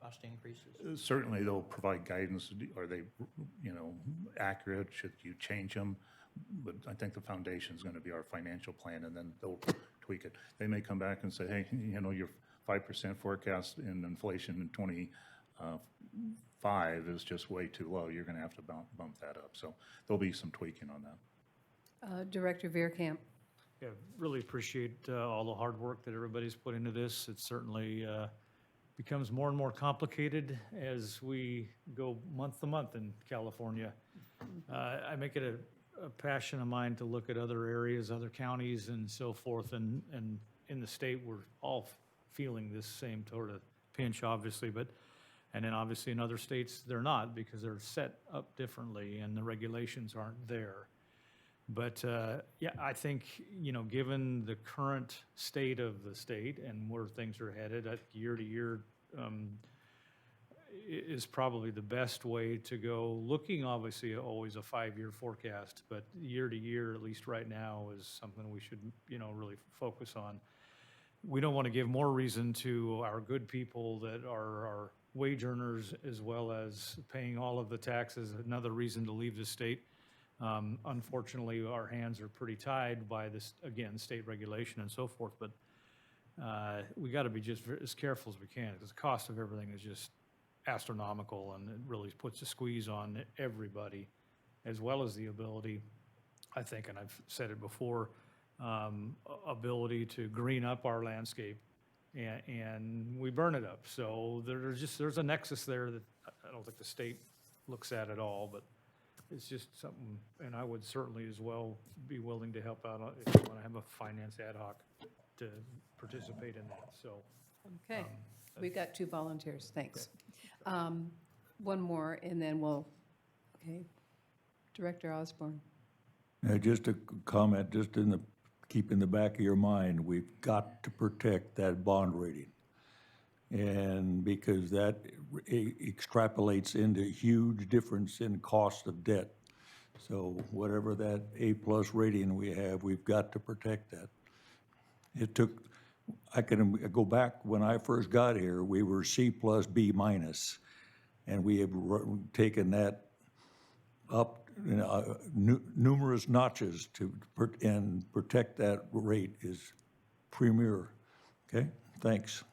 cost increases? Certainly, they'll provide guidance. Are they, accurate? Should you change them? But I think the foundation is going to be our financial plan, and then they'll tweak it. They may come back and say, hey, your 5% forecast in inflation in 25 is just way too low. You're going to have to bump that up. So there'll be some tweaking on that. Director Veerkamp. Yeah, really appreciate all the hard work that everybody's put into this. It certainly becomes more and more complicated as we go month to month in California. I make it a passion of mine to look at other areas, other counties and so forth, and in the state, we're all feeling this same sort of pinch, obviously, and then obviously in other states, they're not because they're set up differently and the regulations aren't there. But yeah, I think, given the current state of the state and where things are headed, year to year is probably the best way to go. Looking, obviously, always a 5-year forecast, but year to year, at least right now, is something we should, really focus on. We don't want to give more reason to our good people that are our wage earners, as well as paying all of the taxes, another reason to leave the state. Unfortunately, our hands are pretty tied by this, again, state regulation and so forth, but we got to be just as careful as we can because the cost of everything is just astronomical, and it really puts a squeeze on everybody, as well as the ability, I think, and I've said it before, ability to green up our landscape, and we burn it up. So there's a nexus there that I don't think the state looks at all, but it's just something, and I would certainly as well be willing to help out if you want to have a finance ad hoc to participate in that, so. Okay, we got 2 volunteers, thanks. One more, and then okay. Director Osborne. Just a comment, keep in the back of your mind, we've got to protect that bond rating. And because that extrapolates into huge difference in cost of debt. So whatever that A+ rating we have, we've got to protect that. I can go back when I first got here, we were C+ B-, and we have taken that up numerous notches and protect that rate is premier. Okay, thanks.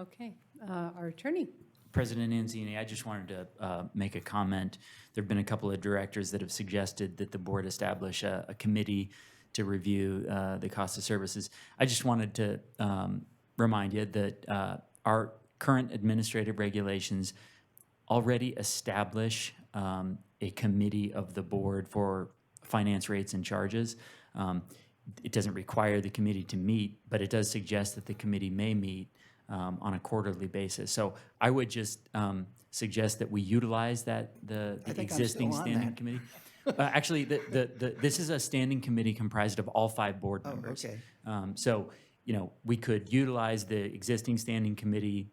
Okay, our attorney. President Anzini, I just wanted to make a comment. There have been a couple of directors that have suggested that the board establish a committee to review the cost of services. I just wanted to remind you that our current administrative regulations already establish a committee of the board for finance rates and charges. It doesn't require the committee to meet, but it does suggest that the committee may meet on a quarterly basis. So I would just suggest that we utilize the existing standing committee. Actually, this is a standing committee comprised of all 5 board members. Okay. So, we could utilize the existing standing committee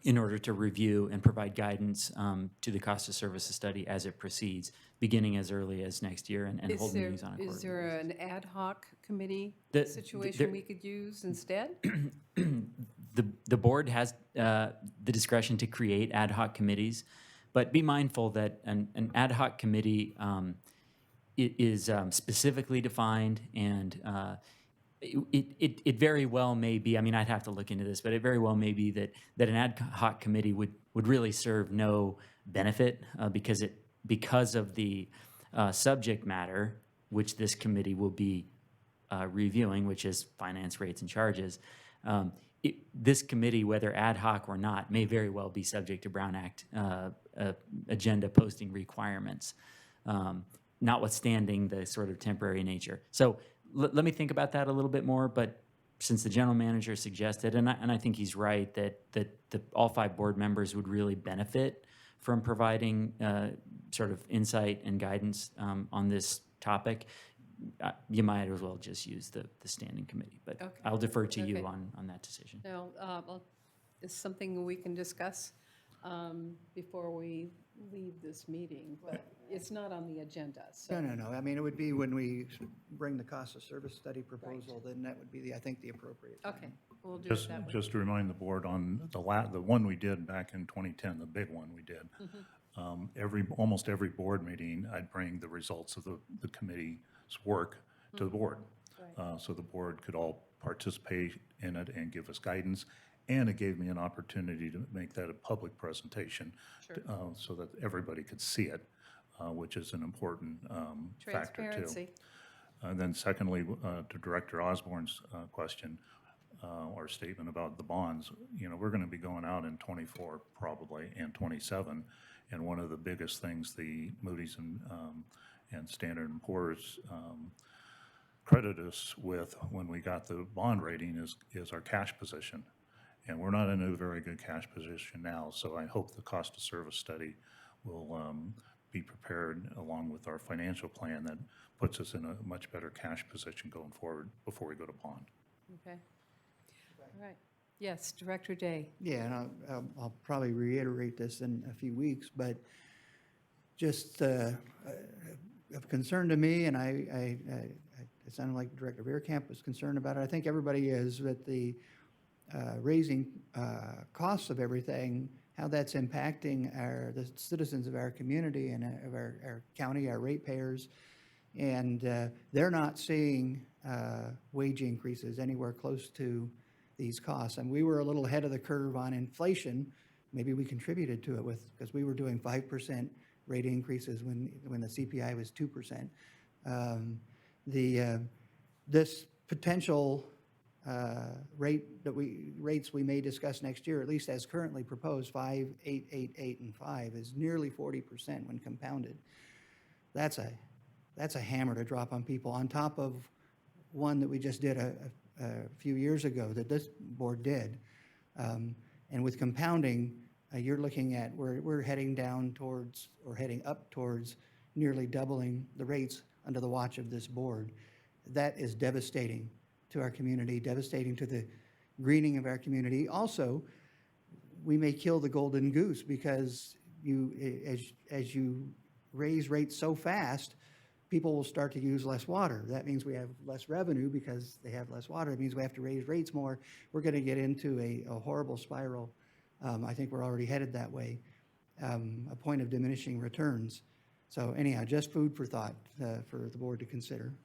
in order to review and provide guidance to the cost of services study as it proceeds, beginning as early as next year and hold meetings on a quarterly Is there basis. an ad hoc committee situation there- we could use instead? The board has the discretion to create ad hoc committees, but be mindful that an ad hoc committee is specifically defined, and it very well may be, I'd have to look into this, but it very well may be that an ad hoc committee would really serve no benefit because of the subject matter which this committee will be reviewing, which is finance rates and charges. This committee, whether ad hoc or not, may very well be subject to Brown Act agenda posting requirements. notwithstanding the sort of temporary nature. So let me think about that a little bit more, but since the general manager suggested, and I think he's right, that all 5 board members would really benefit from providing sort of insight and guidance on this topic, you might as well just use the standing committee. But Okay. I'll defer to you Okay. on that decision. Now, it's something we can discuss before we leave this meeting, but it's not on the agenda, so. No. I mean, it would be when we bring the cost of service study proposal, then that would be I think, the appropriate time. Okay, we'll do it Just, that way. just to remind the board on the one we did back in 2010, the big one we did, almost every board meeting, I'd bring the results of the committee's work to the board. So the board could all participate in it and give us guidance. And it gave me an opportunity to make that a public presentation so that everybody could see it, which is an important factor too. Transparency. And then secondly, to Director Osborne's question or statement about the bonds, we're going to be going out in '24 probably and '27. And one of the biggest things the Moody's and Standard & Poor's credit us with when we got the bond rating is our cash position. And we're not in a very good cash position now, so I hope the cost of service study will be prepared along with our financial plan that puts us in a much better cash position going forward before we go to bond. Okay. All right. Yes, Director Day. Yeah, and I'll probably reiterate this in a few weeks, but just of concern to me, and it sounded like Director Veerkamp was concerned about it. I think everybody is, that the raising costs of everything, how that's impacting the citizens of our community and of our county, our ratepayers. And they're not seeing wage increases anywhere close to these costs. And we were a little ahead of the curve on inflation. Maybe we contributed to it because we were doing 5% rate increases when the CPI was 2%. This potential rates we may discuss next year, at least as currently proposed, 5, 8, 8, 8, and 5, is nearly 40% when compounded. That's a hammer to drop on people, on top of one that we just did a few years ago that this board did. And with compounding, you're looking at, we're heading down towards, or heading up towards, nearly doubling the rates under the watch of this board. That is devastating to our community, devastating to the greening of our community. Also, we may kill the golden goose because as you raise rates so fast, people will start to use less water. That means we have less revenue because they have less water. It means we have to raise rates more. We're going to get into a horrible spiral. I think we're already headed that way, a point of diminishing returns. So anyhow, just food for thought for the board to consider.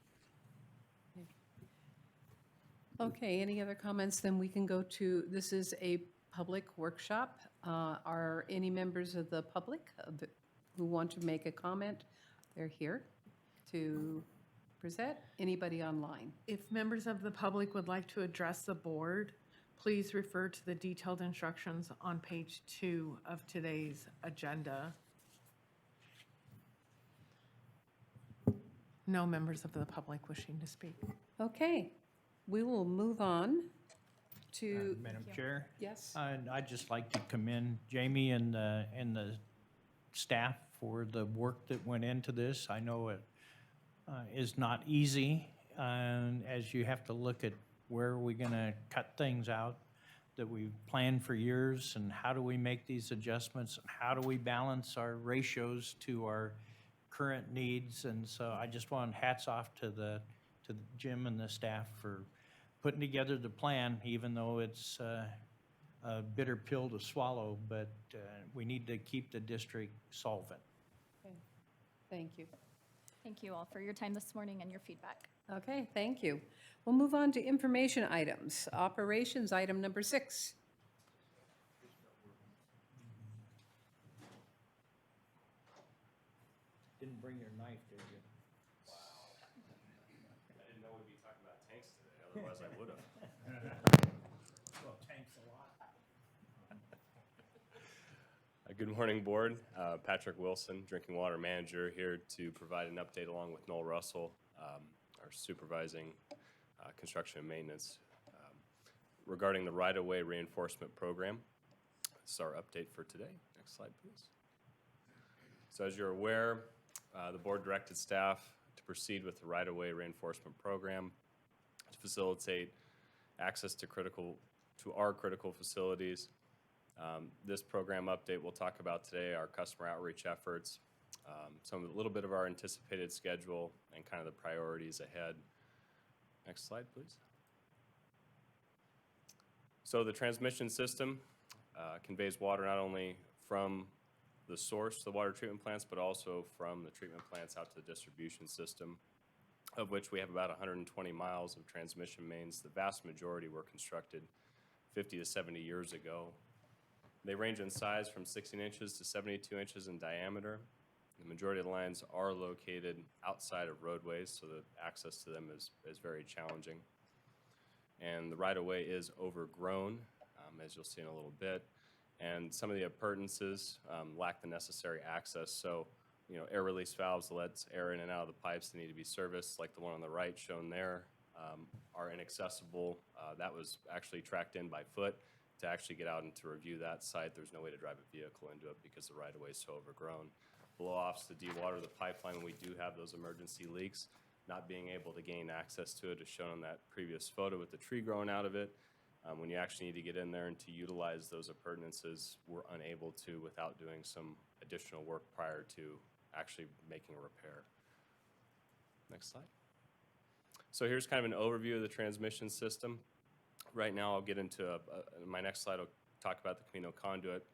Okay, any other comments? Then we can go to, this is a public workshop. Are any members of the public who want to make a comment? They're here to present. Anybody online? If members of the public would like to address the board, please refer to the detailed instructions on page 2 of today's agenda. No members of the public wishing to speak. Okay, we will move on to, Madam Chair? yes? I'd just like to commend Jamie and the staff for the work that went into this. I know it is not easy, as you have to look at where are we going to cut things out that we've planned for years, and how do we make these adjustments, and how do we balance our ratios to our current needs. And so I just want hats off to Jim and the staff for putting together the plan, even though it's a bitter pill to swallow, but we need to keep the district solvent. Okay, thank you. Thank you all for your time this morning and your feedback. Okay, thank you. We'll move on to information items. Operations item number 6. Didn't bring your knife, did you? I didn't know we'd be talking about tanks today, otherwise I would have. Well, tanks a lot. Good morning, Board. Patrick Wilson, Drinking Water Manager, here to provide an update along with Noel Russell, our supervising construction and maintenance, regarding the right-of-way reinforcement program. This is our update for today. Next slide, please. So as you're aware, the Board directed staff to proceed with the right-of-way reinforcement program to facilitate access to our critical facilities. This program update we'll talk about today, our customer outreach efforts, a little bit of our anticipated schedule, and kind of the priorities ahead. Next slide, please. So the transmission system conveys water not only from the source, the water treatment plants, but also from the treatment plants out to the distribution system, of which we have about 120 miles of transmission mains. The vast majority were constructed 50 to 70 years ago. They range in size from 16 inches to 72 inches in diameter. The majority of the lines are located outside of roadways, so that access to them is very challenging. And the right-of-way is overgrown, as you'll see in a little bit. And some of the appurtenances lack the necessary access. So, air release valves that let air in and out of the pipes that need to be serviced, like the one on the right shown there, are inaccessible. That was actually tracked in by foot. To actually get out and to review that site, there's no way to drive a vehicle into it because the right-of-way is so overgrown. Blow-offs to dewater the pipeline when we do have those emergency leaks, not being able to gain access to it is shown in that previous photo with the tree growing out of it. When you actually need to get in there and to utilize those appurtenances, we're unable to without doing some additional work prior to actually making a repair. Next slide. So here's kind of an overview of the transmission system. Right now, I'll get into my next slide, I'll talk about the Camino conduit.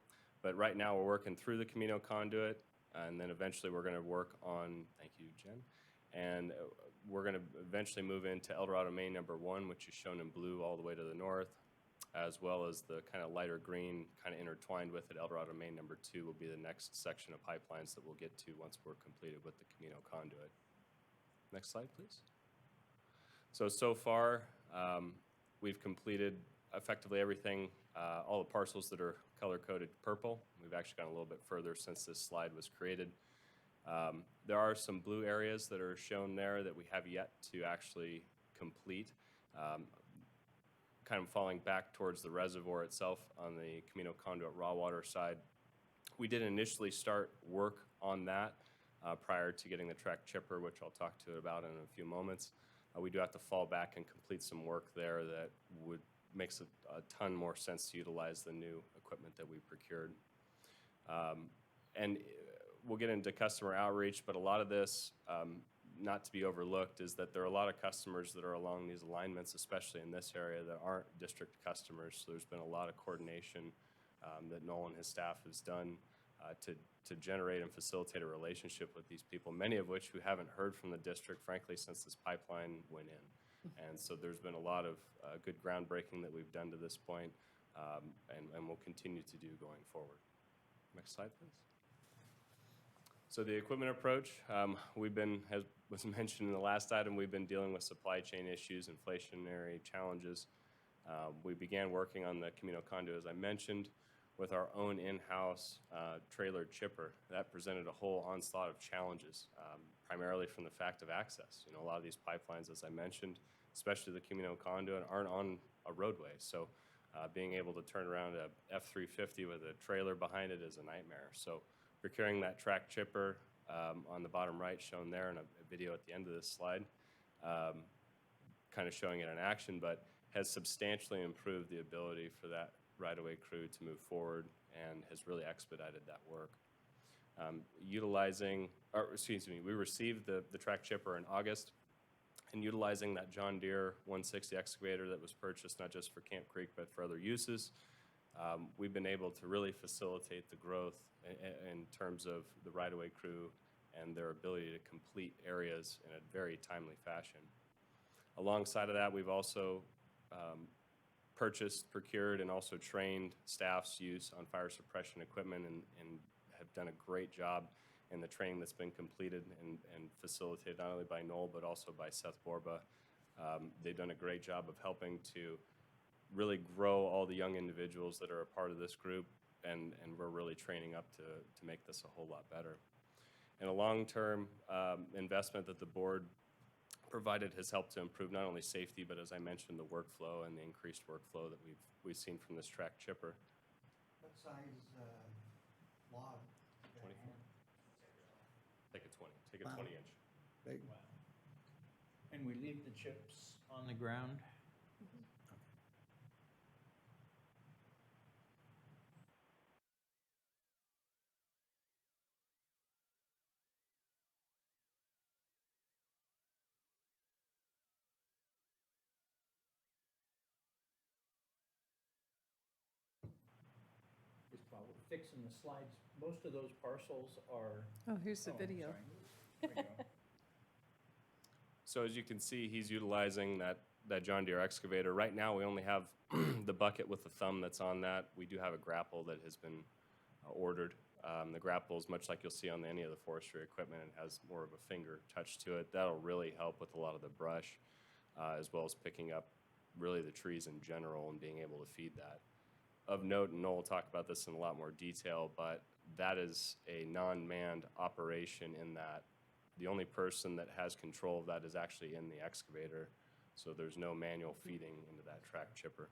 But right now, we're working through the Camino conduit, and then eventually we're going to work on, thank you, Jen, and we're going to eventually move into El Dorado main number 1, which is shown in blue all the way to the north, as well as the kind of lighter green, kind of intertwined with it. El Dorado main number 2 will be the next section of pipelines that we'll get to once we're completed with the Camino conduit. Next slide, please. So far, we've completed effectively everything, all the parcels that are color-coded purple. We've actually gone a little bit further since this slide was created. There are some blue areas that are shown there that we have yet to actually complete, kind of falling back towards the reservoir itself on the Camino conduit raw water side. We did initially start work on that prior to getting the track chipper, which I'll talk to about in a few moments. We do have to fall back and complete some work there that makes a ton more sense to utilize the new equipment that we procured. And we'll get into customer outreach, but a lot of this, not to be overlooked, is that there are a lot of customers that are along these alignments, especially in this area, that aren't district customers. So there's been a lot of coordination that Noel and his staff has done to generate and facilitate a relationship with these people, many of which who haven't heard from the district, frankly, since this pipeline went in. And so there's been a lot of good groundbreaking that we've done to this point, and will continue to do going forward. Next slide, please. So the equipment approach, as was mentioned in the last item, we've been dealing with supply chain issues, inflationary challenges. We began working on the Camino conduit, as I mentioned, with our own in-house trailer chipper. That presented a whole onslaught of challenges, primarily from the fact of access. A lot of these pipelines, as I mentioned, especially the Camino conduit, aren't on a roadway. So being able to turn around a F-350 with a trailer behind it is a nightmare. So procuring that track chipper on the bottom right shown there in a video at the end of this slide, kind of showing it in action, but has substantially improved the ability for that right-of-way crew to move forward and has really expedited that work. We received the track chipper in August, and utilizing that John Deere 160 excavator that was purchased not just for Camp Creek but for other uses, we've been able to really facilitate the growth in terms of the right-of-way crew and their ability to complete areas in a very timely fashion. Alongside of that, we've also purchased, procured, and also trained staff's use on fire suppression equipment and have done a great job in the training that's been completed and facilitated not only by Noel but also by Seth Borba. They've done a great job of helping to really grow all the young individuals that are a part of this group and we're really training up to make this a whole lot better. And a long-term investment that the board provided has helped to improve not only safety, but as I mentioned, the workflow and the increased workflow that we've seen from this track chipper. What size log? 24. Take a 20, take a Wow. 20-inch. Big. And we leave the chips on the ground? Just while we're fixing the slides, most of those parcels are. Oh, here's the I'm video. sorry. There we go. So as you can see, he's utilizing that John Deere excavator. Right now, we only have the bucket with the thumb that's on that. We do have a grapple that has been ordered. The grapple is much like you'll see on any of the forestry equipment. It has more of a finger touch to it. That'll really help with a lot of the brush, as well as picking up really the trees in general and being able to feed that. Of note, and Noel will talk about this in a lot more detail, but that is a non-manned operation in that the only person that has control of that is actually in the excavator, so there's no manual feeding into that track chipper.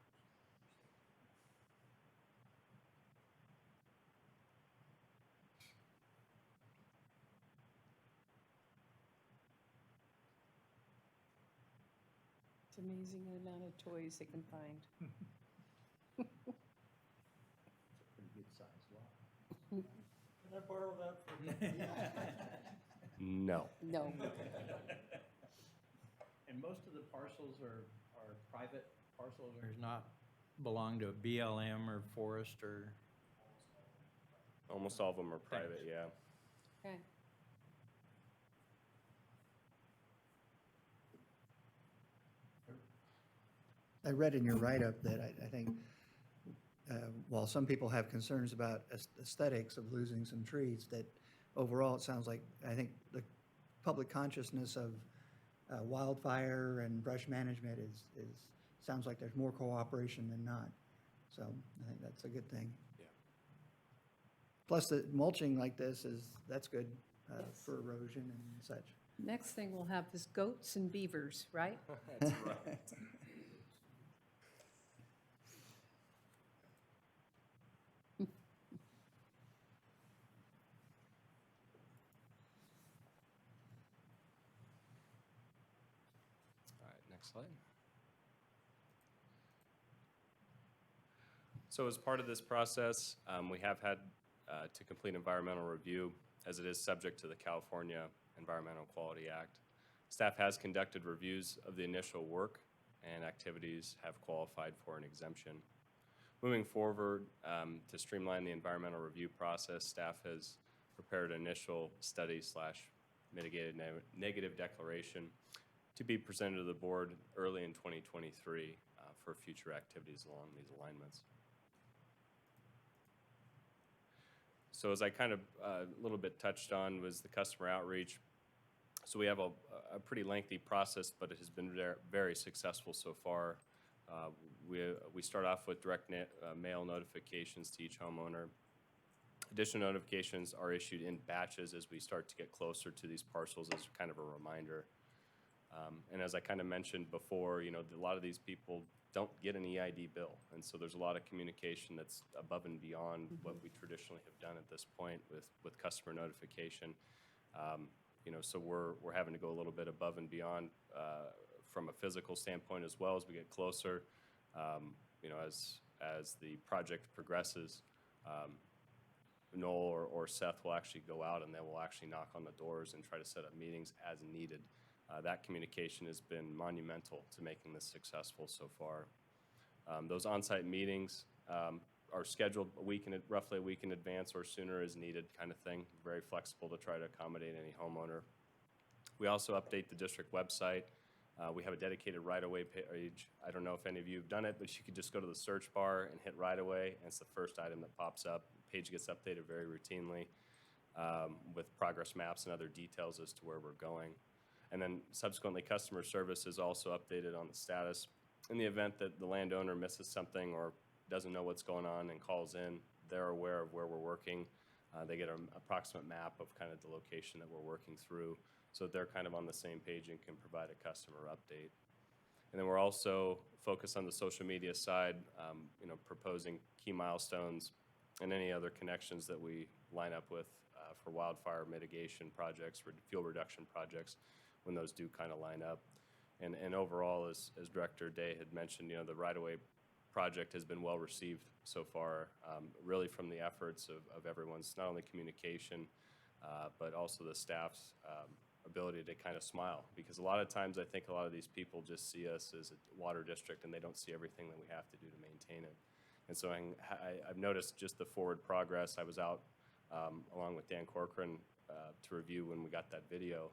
It's amazing the amount of toys they can find. It's a pretty good size lot. Can I borrow that? No. No. And most of the parcels are private parcels, or not belong to a BLM or forest or? Almost all of them are private, yeah. Okay. I read in your write-up that I think, while some people have concerns about aesthetics of losing some trees, that overall, it sounds like, I think the public consciousness of wildfire and brush management sounds like there's more cooperation than not. So I think that's a good thing. Yeah. Plus, the mulching like this that's good for erosion and such. Next thing we'll have is goats and beavers, right? That's right. All right, next slide. So as part of this process, we have had to complete environmental review as it is subject to the California Environmental Quality Act. Staff has conducted reviews of the initial work and activities have qualified for an exemption. Moving forward, to streamline the environmental review process, staff has prepared an initial study/mitigated negative declaration to be presented to the board early in 2023 for future activities along these alignments. So as I kind of a little bit touched on was the customer outreach. So we have a pretty lengthy process, but it has been very successful so far. We start off with direct mail notifications to each homeowner. Additional notifications are issued in batches as we start to get closer to these parcels as kind of a reminder. And as I kind of mentioned before, a lot of these people don't get an EID bill. And so there's a lot of communication that's above and beyond what we traditionally have done at this point with customer notification. So we're having to go a little bit above and beyond from a physical standpoint as well as we get closer. As the project progresses, Noel or Seth will actually go out and they will actually knock on the doors and try to set up meetings as needed. That communication has been monumental to making this successful so far. Those on-site meetings are scheduled roughly a week in advance or sooner as needed kind of thing. Very flexible to try to accommodate any homeowner. We also update the district website. We have a dedicated right-of-way page. I don't know if any of you have done it, but you could just go to the search bar and hit right-of-way, and it's the first item that pops up. The page gets updated very routinely with progress maps and other details as to where we're going. And then subsequently, customer service is also updated on the status. In the event that the landowner misses something or doesn't know what's going on and calls in, they're aware of where we're working. They get an approximate map of kind of the location that we're working through, so that they're kind of on the same page and can provide a customer update. And then we're also focused on the social media side, proposing key milestones and any other connections that we line up with for wildfire mitigation projects, fuel reduction projects, when those do kind of line up. And overall, as Director Day had mentioned, the right-of-way project has been well received so far, really from the efforts of everyone's, not only communication, but also the staff's ability to kind of smile. Because a lot of times I think a lot of these people just see us as a water district and they don't see everything that we have to do to maintain it. And so I've noticed just the forward progress. I was out along with Dan Corcoran to review when we got that video.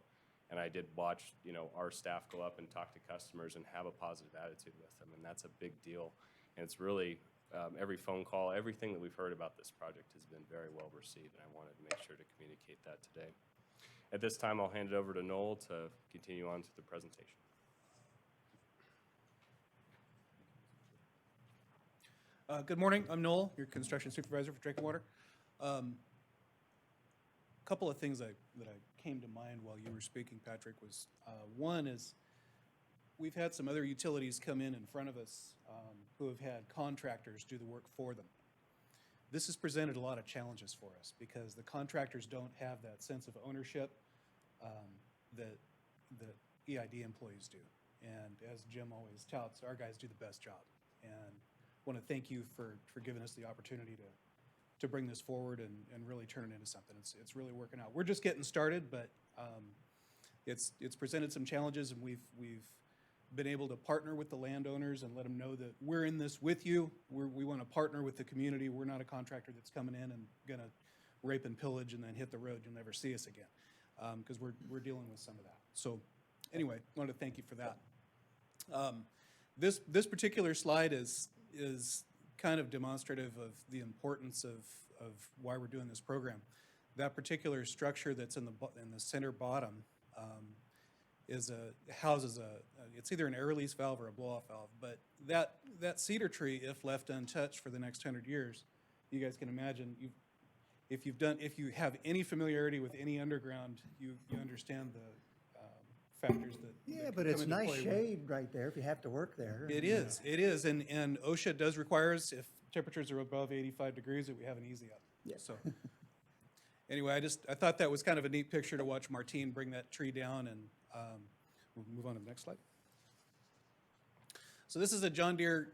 And I did watch, our staff go up and talk to customers and have a positive attitude with them, and that's a big deal. And it's really, every phone call, everything that we've heard about this project has been very well received, and I wanted to make sure to communicate that today. At this time, I'll hand it over to Noel to continue on to the presentation. Good morning, I'm Noel, your construction supervisor for drinking water. Couple of things that I came to mind while you were speaking, Patrick, was one is we've had some other utilities come in front of us who have had contractors do the work for them. This has presented a lot of challenges for us because the contractors don't have that sense of ownership that EID employees do. And as Jim always touts, our guys do the best job. And I want to thank you for giving us the opportunity to bring this forward and really turn it into something. It's really working out. We're just getting started, but it's presented some challenges, and we've been able to partner with the landowners and let them know that we're in this with you. We want to partner with the community. We're not a contractor that's coming in and going to rape and pillage and then hit the road. You'll never see us again, because we're dealing with some of that. So anyway, I wanted to thank you for that. This particular slide is kind of demonstrative of the importance of why we're doing this program. That particular structure that's in the center bottom houses it's either an air release valve or a blow-off valve. But that cedar tree, if left untouched for the next 100 years, you guys can imagine, if you have any familiarity with any underground, you understand the factors that Yeah, that but come it's into nice play shade right there if you have to work there. It is, and OSHA does require us, if temperatures are above 85 degrees, that we have an easy up. Yeah. So, anyway, I thought that was kind of a neat picture to watch Martine bring that tree down, and we'll move on to the next slide. So this is a John Deere,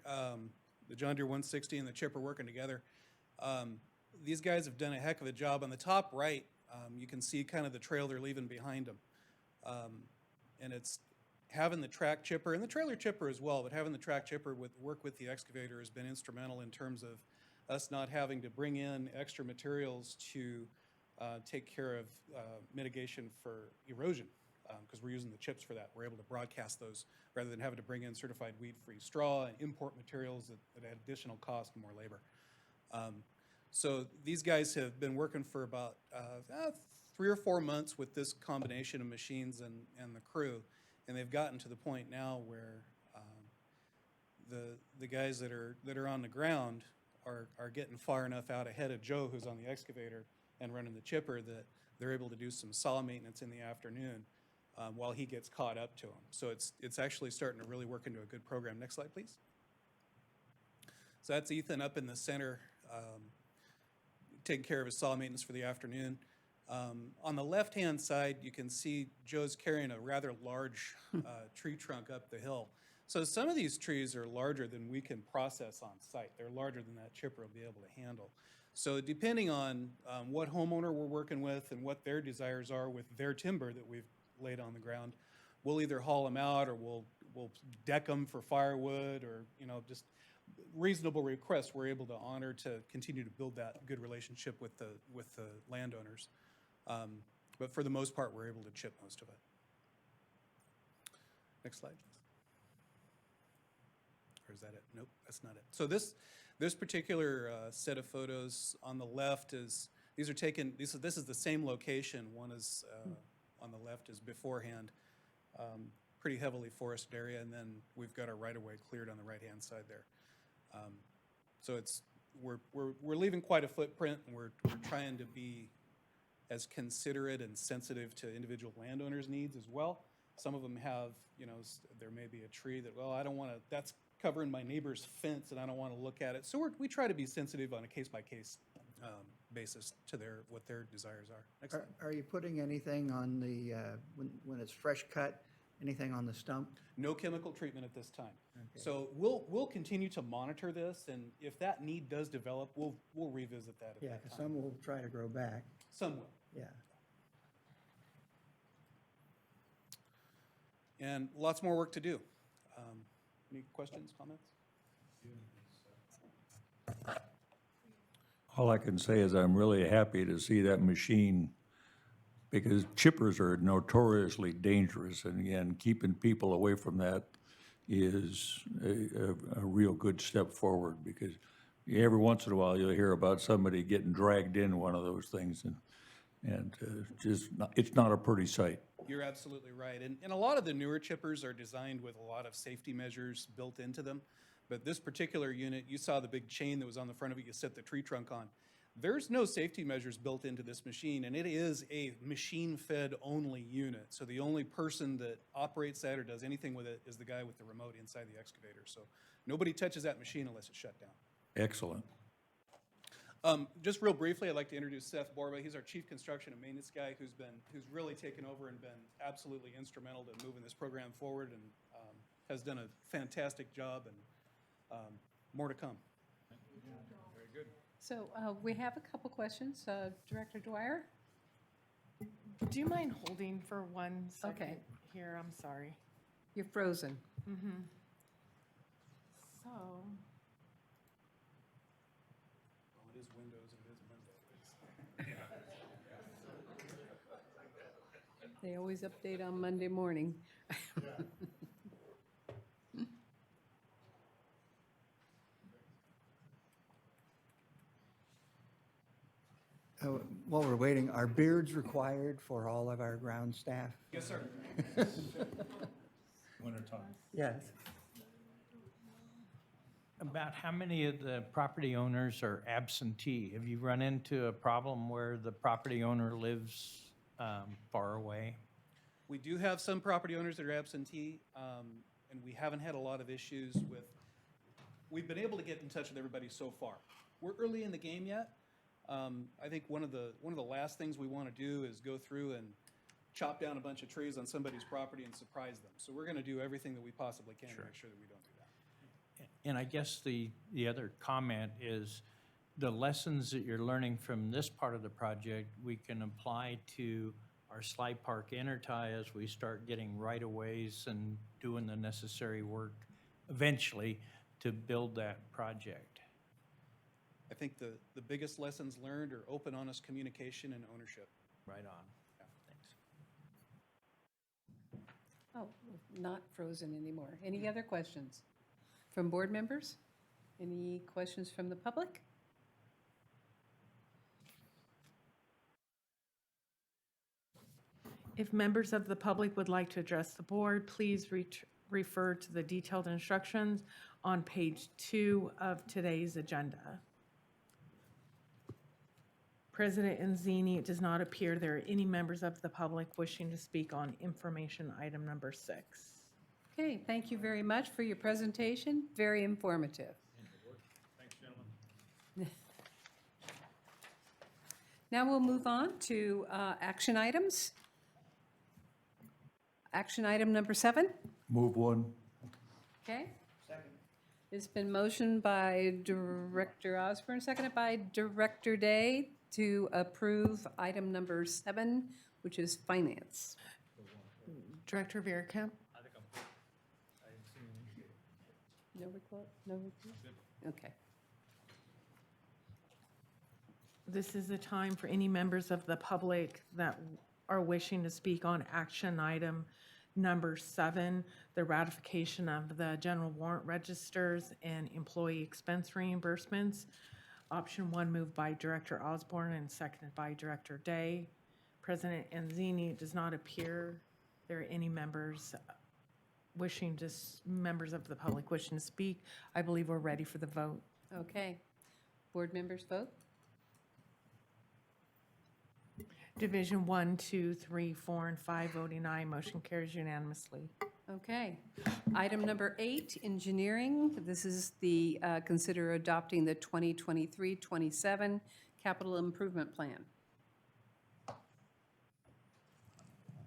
the John Deere 160 and the chipper working together. These guys have done a heck of a job. On the top right, you can see kind of the trail they're leaving behind them. And it's having the track chipper and the trailer chipper as well, but having the track chipper work with the excavator has been instrumental in terms of us not having to bring in extra materials to take care of mitigation for erosion, because we're using the chips for that. We're able to broadcast those rather than having to bring in certified weed-free straw and import materials that add additional cost and more labor. So these guys have been working for about 3 or 4 months with this combination of machines and the crew, and they've gotten to the point now where the guys that are on the ground are getting far enough out ahead of Joe, who's on the excavator and running the chipper, that they're able to do some saw maintenance in the afternoon while he gets caught up to them. So it's actually starting to really work into a good program. Next slide, please. So that's Ethan up in the center, taking care of his saw maintenance for the afternoon. On the left-hand side, you can see Joe's carrying a rather large tree trunk up the hill. So some of these trees are larger than we can process on site. They're larger than that chipper will be able to handle. So depending on what homeowner we're working with and what their desires are with their timber that we've laid on the ground, we'll either haul them out or we'll deck them for firewood, or just reasonable requests we're able to honor to continue to build that good relationship with the landowners. But for the most part, we're able to chip most of it. Next slide, please. Or is that it? Nope, that's not it. So this particular set of photos on the left these are taken. This is the same location. One is on the left is beforehand, pretty heavily forested area, and then we've got our right-of-way cleared on the right-hand side there. So we're leaving quite a footprint, and we're trying to be as considerate and sensitive to individual landowners' needs as well. Some of them have, you know, there may be a tree that, well, I don't want to, that's covering my neighbor's fence and I don't want to look at it. So we try to be sensitive on a case-by-case basis to what their desires are. Excellent. Are you putting anything on the, when it's fresh cut, anything on the stump? No chemical treatment at this time. So we'll continue to monitor this, and if that need does develop, we'll revisit that at Yeah, that 'cause time. some will try to grow back, Some will. yeah. And lots more work to do. Any questions, comments? All I can say is I'm really happy to see that machine, because chippers are notoriously dangerous, and again, keeping people away from that is a real good step forward, because every once in a while you'll hear about somebody getting dragged in one of those things, and it's not a pretty sight. You're absolutely right. And a lot of the newer chippers are designed with a lot of safety measures built into them. But this particular unit, you saw the big chain that was on the front of it, you set the tree trunk on. There's no safety measures built into this machine, and it is a machine-fed only unit. So the only person that operates that or does anything with it is the guy with the remote inside the excavator. So nobody touches that machine unless it's shut down. Excellent. Just real briefly, I'd like to introduce Seth Borba. He's our Chief Construction and Maintenance guy who's really taken over and been absolutely instrumental to moving this program forward, and has done a fantastic job, and more to come. Very good. So we have a couple questions. Director Dwyer? Do you mind holding for 1 second Okay. here? I'm sorry. You're frozen. So, Well, it is Windows and it is Monday. They always update on Monday morning. While we're waiting, are beards required for all of our ground staff? Yes, sir. Wintertime. Yes. About how many of the property owners are absentee? Have you run into a problem where the property owner lives far away? We do have some property owners that are absentee, and we haven't had a lot of issues with, we've been able to get in touch with everybody so far. We're early in the game yet. I think one of the last things we want to do is go through and chop down a bunch of trees on somebody's property and surprise them. So we're going to do everything that we possibly can to make sure that we don't do that. And I guess the other comment is the lessons that you're learning from this part of the project, we can apply to our Slide Park intertie as we start getting right-of-ways and doing the necessary work eventually to build that project. I think the biggest lessons learned are open, honest communication and ownership. Right on. Thanks. Oh, not frozen anymore. Any other questions from board members? Any questions from the public? if members of the public would like to address the board, please refer to the detailed instructions on page 2 of today's agenda. President Enzini, it does not appear there are any members of the public wishing to speak on information item number 6. Okay, thank you very much for your presentation. Very informative. Thanks, gentlemen. Now we'll move on to action items. Action item number 7. Move one. Okay. Second. It's been motioned by Director Osborne, seconded by Director Day to approve item number 7, which is finance. Director Verakamp? I think I didn't see any. No report? No report? Okay. This is the time for any members of the public that are wishing to speak on action item number 7, the ratification of the general warrant registers and employee expense reimbursements. Option 1 moved by Director Osborne and seconded by Director Day. President Enzini, it does not appear there are any members members of the public wishing to speak. I believe we're ready for the vote. Okay. Board members vote. Division 1, 2, 3, 4, and 5 voting aye, motion carries unanimously. Okay. Item number 8, engineering. This is the, consider adopting the 2023-27 capital improvement plan.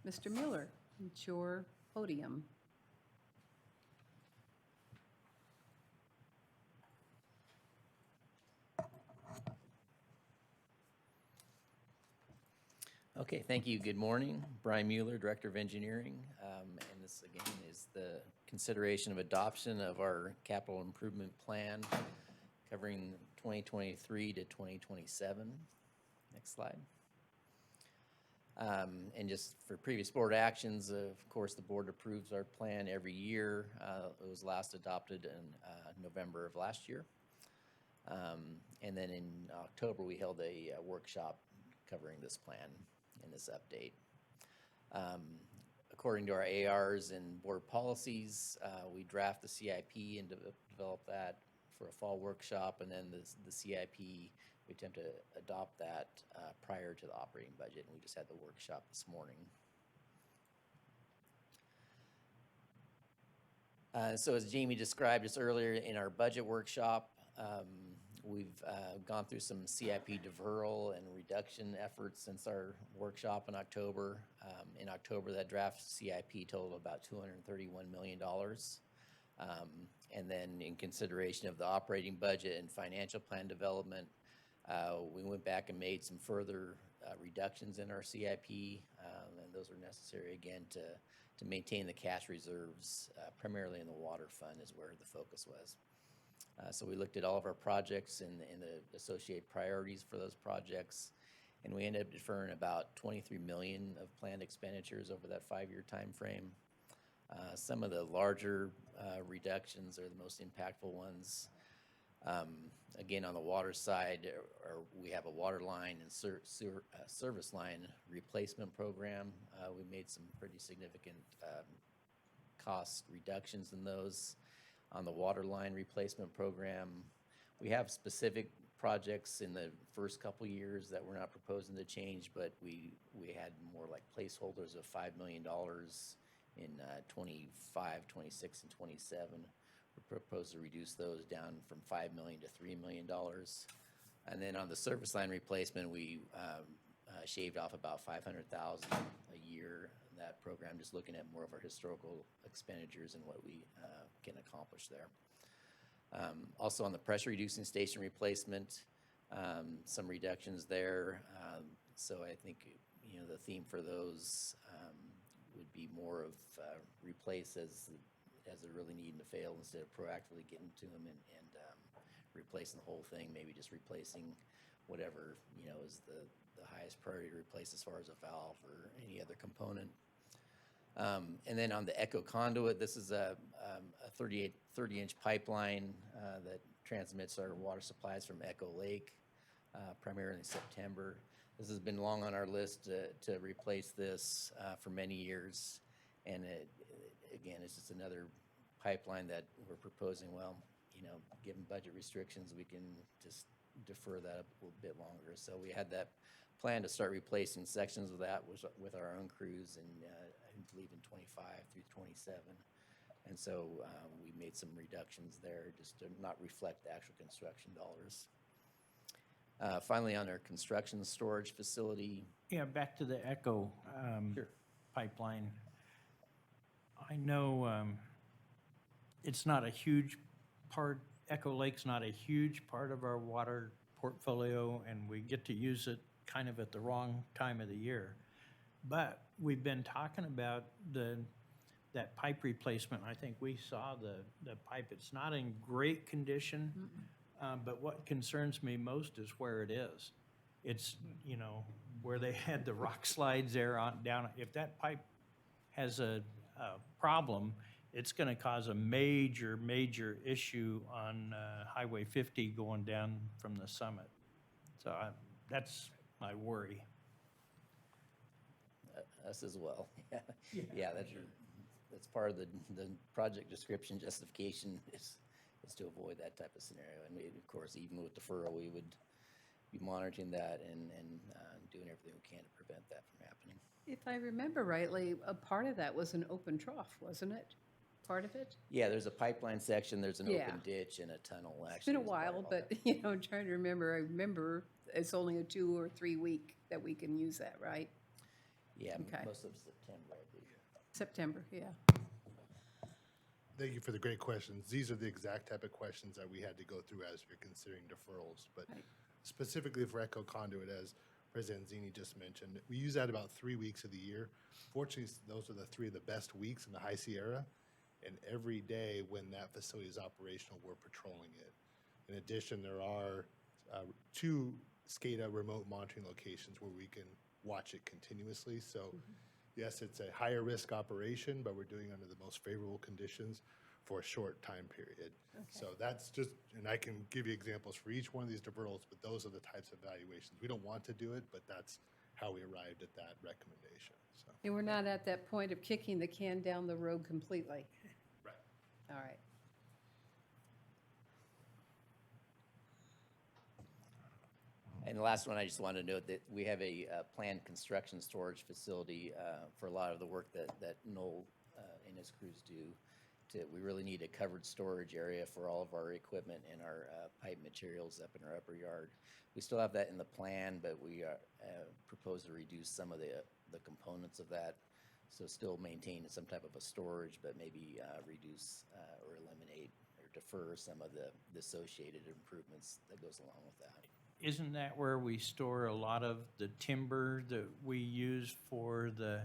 Mr. Mueller, it's your podium. Okay, thank you. Good morning. Brian Mueller, Director of Engineering. And this, again, is the consideration of adoption of our capital improvement plan covering 2023 to 2027. Next slide. And just for previous board actions, of course, the board approves our plan every year. It was last adopted in November of last year. And then in October, we held a workshop covering this plan and this update. According to our ARs and board policies, we draft the CIP and develop that for a fall workshop, and then the CIP, we attempt to adopt that prior to the operating budget, and we just had the workshop this morning. So as Jamie described just earlier in our budget workshop, we've gone through some CIP deferral and reduction efforts since our workshop in October. In October, that draft CIP totaled about $231 million. And then in consideration of the operating budget and financial plan development, we went back and made some further reductions in our CIP, and those are necessary again to maintain the cash reserves, primarily in the water fund is where the focus was. So we looked at all of our projects and the associated priorities for those projects, and we ended up deferring about $23 million of planned expenditures over that 5-year time frame. Some of the larger reductions are the most impactful ones. Again, on the water side, we have a water line and service line replacement program. We made some pretty significant cost reductions in those. On the water line replacement program, we have specific projects in the first couple years that we're not proposing to change, but we had more like placeholders of $5 million in 25, 26, and 27. We propose to reduce those down from $5 million to $3 million. And then on the service line replacement, we shaved off about $500,000 a year in that program, just looking at more of our historical expenditures and what we can accomplish there. Also on the pressure reducing station replacement, some reductions there. So I think, you know, the theme for those would be more of replace as they're really needing to fail instead of proactively getting to them and replacing the whole thing, maybe just replacing whatever, you know, is the highest priority to replace as far as a valve or any other component. And then on the Echo conduit, this is a 30-inch pipeline that transmits our water supplies from Echo Lake, primarily in September. This has been long on our list to replace this for many years. And again, it's just another pipeline that we're proposing, well, you know, given budget restrictions, we can just defer that a little bit longer. So we had that plan to start replacing sections of that with our own crews, and I believe in 25 through 27. And so we made some reductions there just to not reflect the actual construction dollars. Finally, on our construction storage facility. Yeah, back to the Echo Sure. pipeline. I know it's not a huge part, Echo Lake's not a huge part of our water portfolio, and we get to use it kind of at the wrong time of the year. But we've been talking about that pipe replacement. I think we saw the pipe. It's not in great condition, but what concerns me most is where it is. It's, you know, where they had the rock slides there on down. If that pipe has a problem, it's going to cause a major issue on Highway 50 going down from the summit. So that's my worry. Us as well. Yeah, that's part of the project description justification is is to avoid that type of scenario. And we, of course, even with deferral, we would be monitoring that and doing everything we can to prevent that from happening. If I remember rightly, a part of that was an open trough, wasn't it? Part of it? Yeah, there's a pipeline section, there's an Yeah. open ditch and a tunnel, actually. It's been a was part of while, all but, that. I'm trying to remember. I remember it's only a 2 or 3 week that we can use that, right? Yeah, Okay. most of September, I believe. September, yeah. Thank you for the great questions. These are the exact type of questions that we had to go through as we're considering deferrals. But Right. specifically for Echo Conduit, as President Zini just mentioned, we use that about 3 weeks of the year. Fortunately, those are the 3 of the best weeks in the High Sierra. And every day when that facility is operational, we're patrolling it. In addition, there are 2 SCADA remote monitoring locations where we can watch it continuously. So yes, it's a higher risk operation, but we're doing it under the most favorable conditions for a short time period. So that's just, and I can give you examples for each one of these deferrals, but those are the types of evaluations. We don't want to do it, but that's how we arrived at that recommendation, so. And we're not at that point of kicking the can down the road completely. Right. All right. And the last one, I just wanted to note that we have a planned construction storage facility for a lot of the work that Noel and his crews do. We really need a covered storage area for all of our equipment and our pipe materials up in our upper yard. We still have that in the plan, but we propose to reduce some of the components of that. So still maintain some type of a storage, but maybe reduce or eliminate or defer some of the associated improvements that goes along with that. Isn't that where we store a lot of the timber that we use for the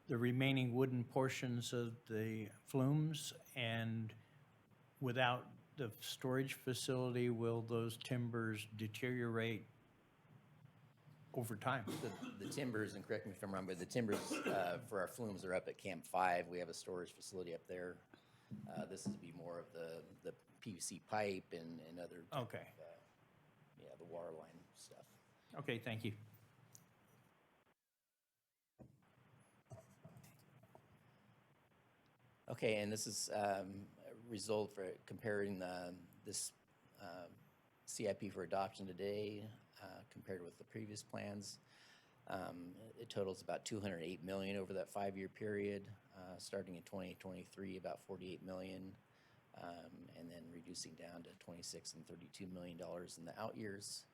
remaining wooden portions of the flumes? And without the storage facility, will those timbers deteriorate over time? The timbers, and correct me if I'm wrong, but the timbers for our flumes are up at Camp 5. We have a storage facility up there. This is to be more of the PVC pipe and other type Okay. of, the water line stuff. Okay, thank you. Okay, and this is a result for comparing this CIP for adoption today compared with the previous plans. It totals about $208 million over that 5-year period, starting in 2023, about $48 million, and then reducing down to $26 and $32 million in the out years.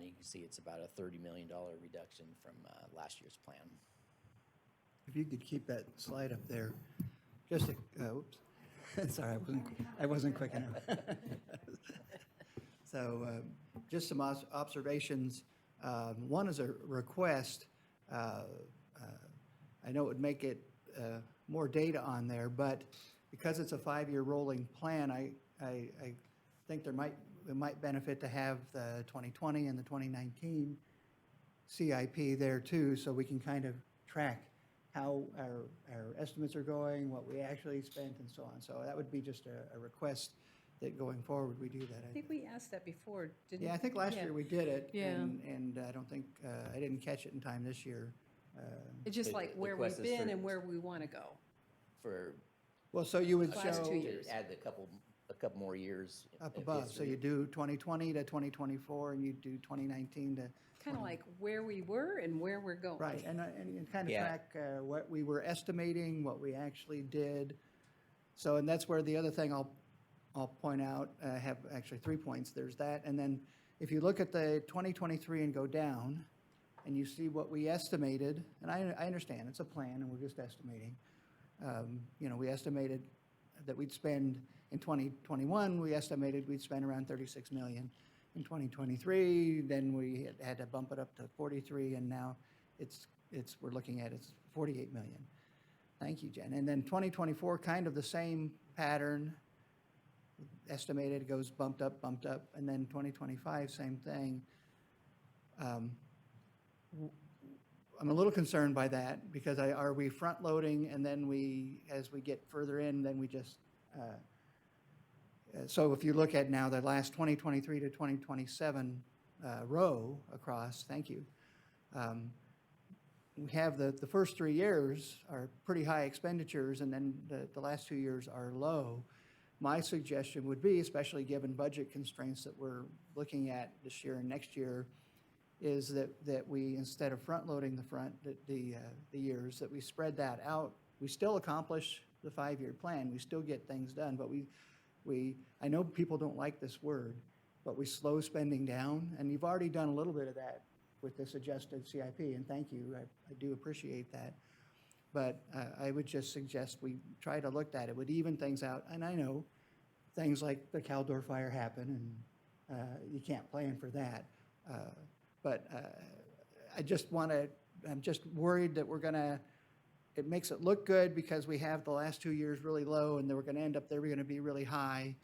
You can see it's about a $30 million reduction from last year's plan. If you could keep that slide up there, just, oops, sorry, I wasn't quick enough. So just some observations. One is a request. I know it would make it more data on there, but because it's a 5-year rolling plan, I think it might benefit to have the 2020 and the 2019 CIP there too, so we can kind of track how our estimates are going, what we actually spent, and so on. So that would be just a request that going forward, we do that. I think we asked that before, didn't we? Yeah, I think last year we did it. Yeah. And I don't think, I didn't catch it in time this year. It's just The- like the where request we've is been for- and where we want to go. For Well, so you would Last 2 show years. to add a couple more years. up if above. it's So you do 2020 to 2024, and you do 2019 to, Kind of like where we were and where we're going. right, and kind of Yeah. track what we were estimating, what we actually did. So, and that's where the other thing I'll point out, I have actually 3 points. There's that, and then if you look at the 2023 and go down, and you see what we estimated, and I understand, it's a plan, and we're just estimating. We estimated that we'd spend, in 2021, we estimated we'd spend around 36 million. In 2023, then we had to bump it up to 43, and now we're looking at it's 48 million. Thank you, Jen. And then 2024, kind of the same pattern. Estimated goes bumped up, and then 2025, same thing. I'm a little concerned by that, because are we front-loading, and then as we get further in, then we just, so if you look at now the last 2023 to 2027 row across, thank you, we have the first 3 years are pretty high expenditures, and then the last 2 years are low. my suggestion would be, especially given budget constraints that we're looking at this year and next year, is that we, instead of front-loading the years, that we spread that out. We still accomplish the 5-year plan, we still get things done, but I know people don't like this word, but we slow spending down, and you've already done a little bit of that with this adjusted CIP, and thank you, I do appreciate that. But I would just suggest we try to look at it, would even things out, and I know things like the Caldor fire happen, and you can't plan for that. But I just want to, I'm just worried that we're going to, it makes it look good because we have the last 2 years really low, and then we're going to end up, they're going to be really high.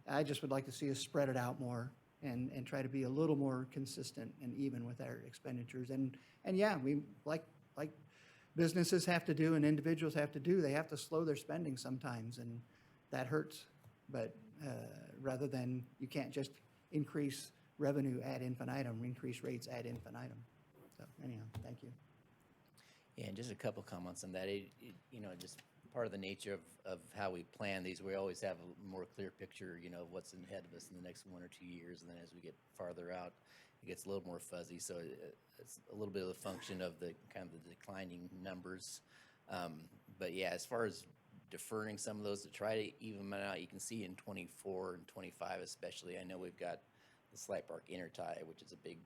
I just would like to see us spread it out more and try to be a little more consistent and even with our expenditures. And yeah, we, like businesses have to do and individuals have to do, they have to slow their spending sometimes, and that hurts. But rather than, you can't just increase revenue ad infinitum, increase rates ad infinitum. So anyhow, thank you. Yeah, and just a couple comments on that. You know, just part of the nature of how we plan these, we always have a more clear picture, you know, of what's ahead of us in the next 1 or 2 years. And then as we get farther out, it gets a little more fuzzy. So it's a little bit of a function of the kind of the declining numbers. But yeah, as far as deferring some of those to try to even them out, you can see in 24 and 25 especially, I know we've got the Slide Park intertie, which is a big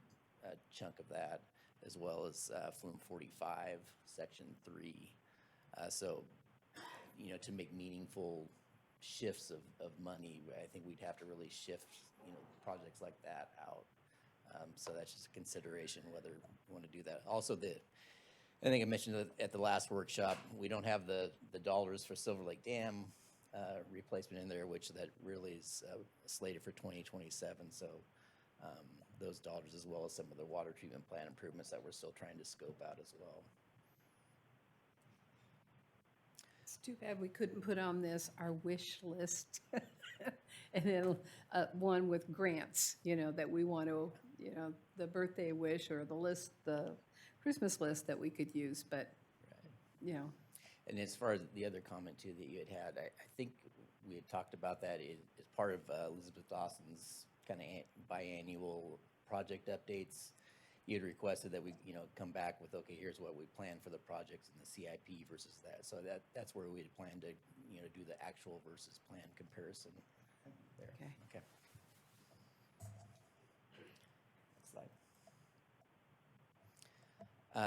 chunk of that, as well as Flume 45, Section 3. So, you know, to make meaningful shifts of money, I think we'd have to really shift, you know, projects like that out. So that's just a consideration whether we want to do that. Also, I think I mentioned at the last workshop, we don't have the dollars for Silver Lake Dam replacement in there, which that really is slated for 2027. So those dollars, as well as some of the water treatment plant improvements that we're still trying to scope out as well. It's too bad we couldn't put on this, our wish list. And then one with grants, you know, that we want to, you know, the birthday wish or the list, the Christmas list that we could use, but, you know. And as far as the other comment too that you had, I think we had talked about that as part of Elizabeth Dawson's kind of biannual project updates. You had requested that we, you know, come back with, okay, here's what we plan for the projects in the CIP versus that. So that's where we had planned to, you know, do the actual versus plan comparison there. Okay. Next slide.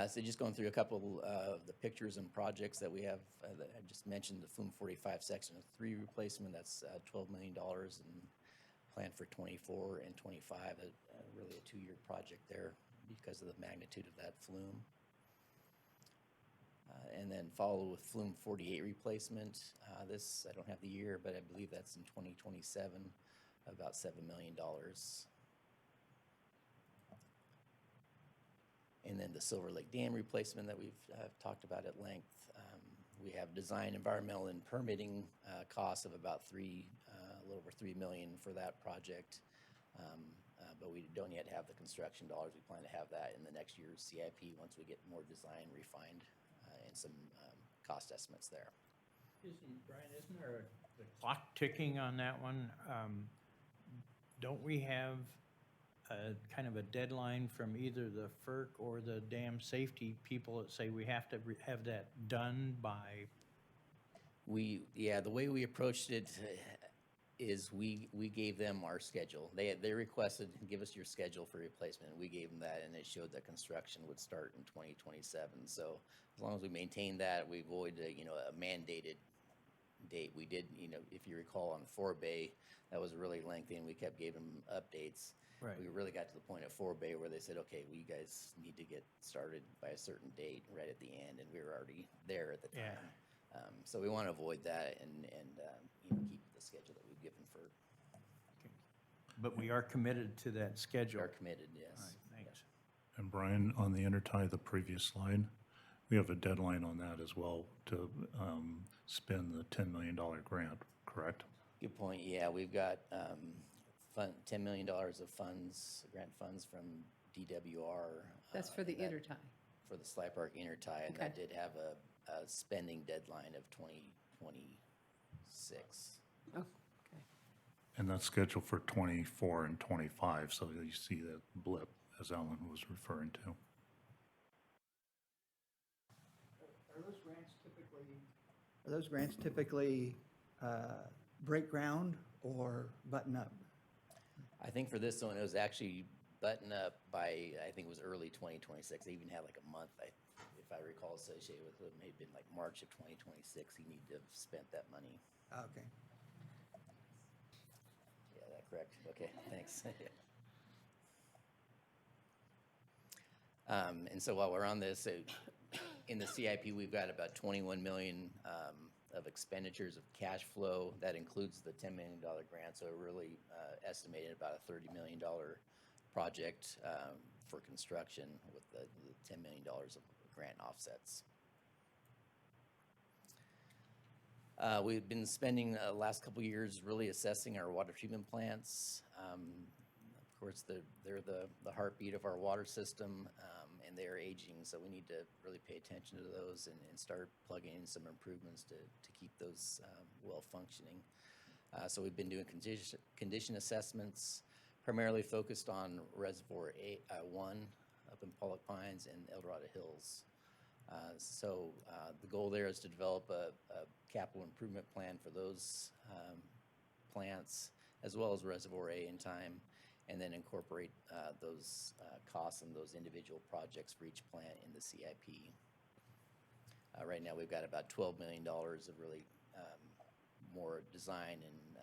So just going through a couple of the pictures and projects that we have, that I just mentioned, the Flume 45 Section 3 replacement, that's $12 million and planned for 24 and 25, really a 2-year project there because of the magnitude of that flume. And then follow with Flume 48 replacement. This, I don't have the year, but I believe that's in 2027, about $7 million. And then the Silver Lake Dam replacement that we've talked about at length. We have design, environmental, and permitting costs of about a little over $3 million for that project. But we don't yet have the construction dollars. We plan to have that in the next year's CIP once we get more design refined and some cost estimates there. Brian, isn't there the clock ticking on that one? Don't we have a kind of a deadline from either the FERC or the dam safety people that say we have to have that done by? Yeah, the way we approached it is we gave them our schedule. They requested, give us your schedule for replacement. We gave them that, and it showed that construction would start in 2027. So as long as we maintain that, we avoid a mandated date. We did, if you recall, on 4Bay, that was really lengthy, and we kept giving them updates. Right. We really got to the point at 4Bay where they said, okay, we guys need to get started by a certain date right at the end, and we were already there at the time. Yeah. So we want to avoid that and keep the schedule that we've given for. But we are committed to that schedule. We are committed, yes. All right, thanks. And Brian, on the intertie, the previous slide, we have a deadline on that as well to spend the $10 million grant, correct? Good point. Yeah, we've got $10 million of funds, grant funds from DWR. That's for the intertie. For the Slide Park intertie, and that Okay. did have a spending deadline of 2027. Oh, okay. And that's scheduled for 24 and 25, so you see that blip, as Ellen was referring to. Are those grants typically break ground or button up? I think for this one, it was actually button up by, I think it was early 2026. They even had like a month, if I recall, associated with it. It may have been like March of 2026. You need to have spent that money. Okay. Yeah, that correct? Okay, thanks. And so while we're on this, in the CIP, we've got about 21 million of expenditures of cash flow. That includes the $10 million grant, so we're really estimated about a $30 million project for construction with the $10 million of grant offsets. We've been spending the last couple of years really assessing our water treatment plants. Of course, they're the heartbeat of our water system, and they're aging, so we need to really pay attention to those and start plugging in some improvements to keep those well functioning. So we've been doing condition assessments, primarily focused on Reservoir 1 up in Pollock Pines and El Dorado Hills. So the goal there is to develop a capital improvement plan for those plants, as well as Reservoir A in time, and then incorporate those costs and those individual projects for each plant in the CIP. Right now, we've got about $12 million of really more design and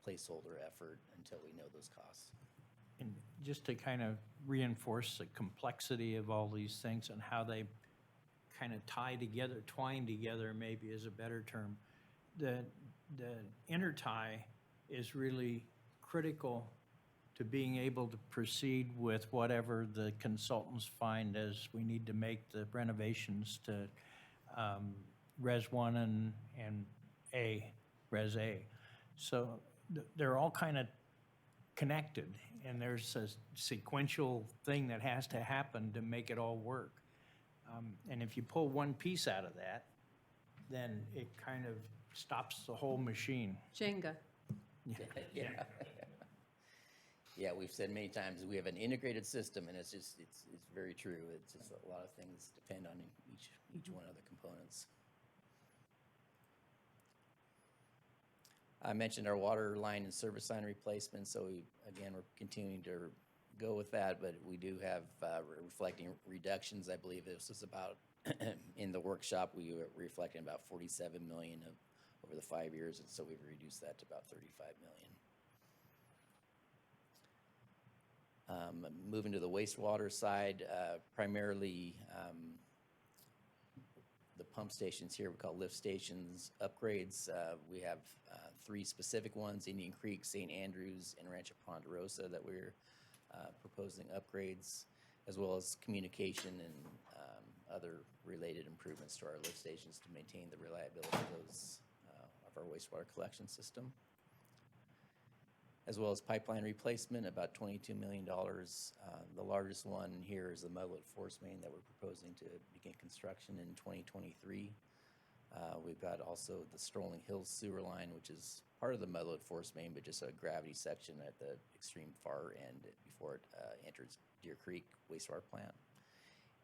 placeholder effort until we know those costs. And just to kind of reinforce the complexity of all these things and how they kind of twine together maybe is a better term. The intertie is really critical to being able to proceed with whatever the consultants find as we need to make the renovations to Res 1 and Res A. So they're all kind of connected, and there's a sequential thing that has to happen to make it all work. And if you pull one piece out of that, then it kind of stops the whole machine. Jenga. Yeah. Yeah, we've said many times we have an integrated system, and it's very true. It's just a lot of things depend on each one of the components. I mentioned our water line and service line replacement, so we're continuing to go with that, but we do have reflecting reductions. I believe this was about, in the workshop, we were reflecting about 47 million over the 5 years, and so we've reduced that to about 35 million. Moving to the wastewater side, primarily the pump stations here we call lift stations upgrades. We have 3 specific ones: Indian Creek, St. Andrews, and Rancho Ponderosa, that we're proposing upgrades, as well as communication and other related improvements to our lift stations to maintain the reliability of those of our wastewater collection system, as well as pipeline replacement, about $22 million. The largest one here is the Mudwood Force Main that we're proposing to begin construction in 2023. We've got also the Strolling Hills sewer line, which is part of the Mudwood Force Main, but just a gravity section at the extreme far end before it enters Deer Creek wastewater plant.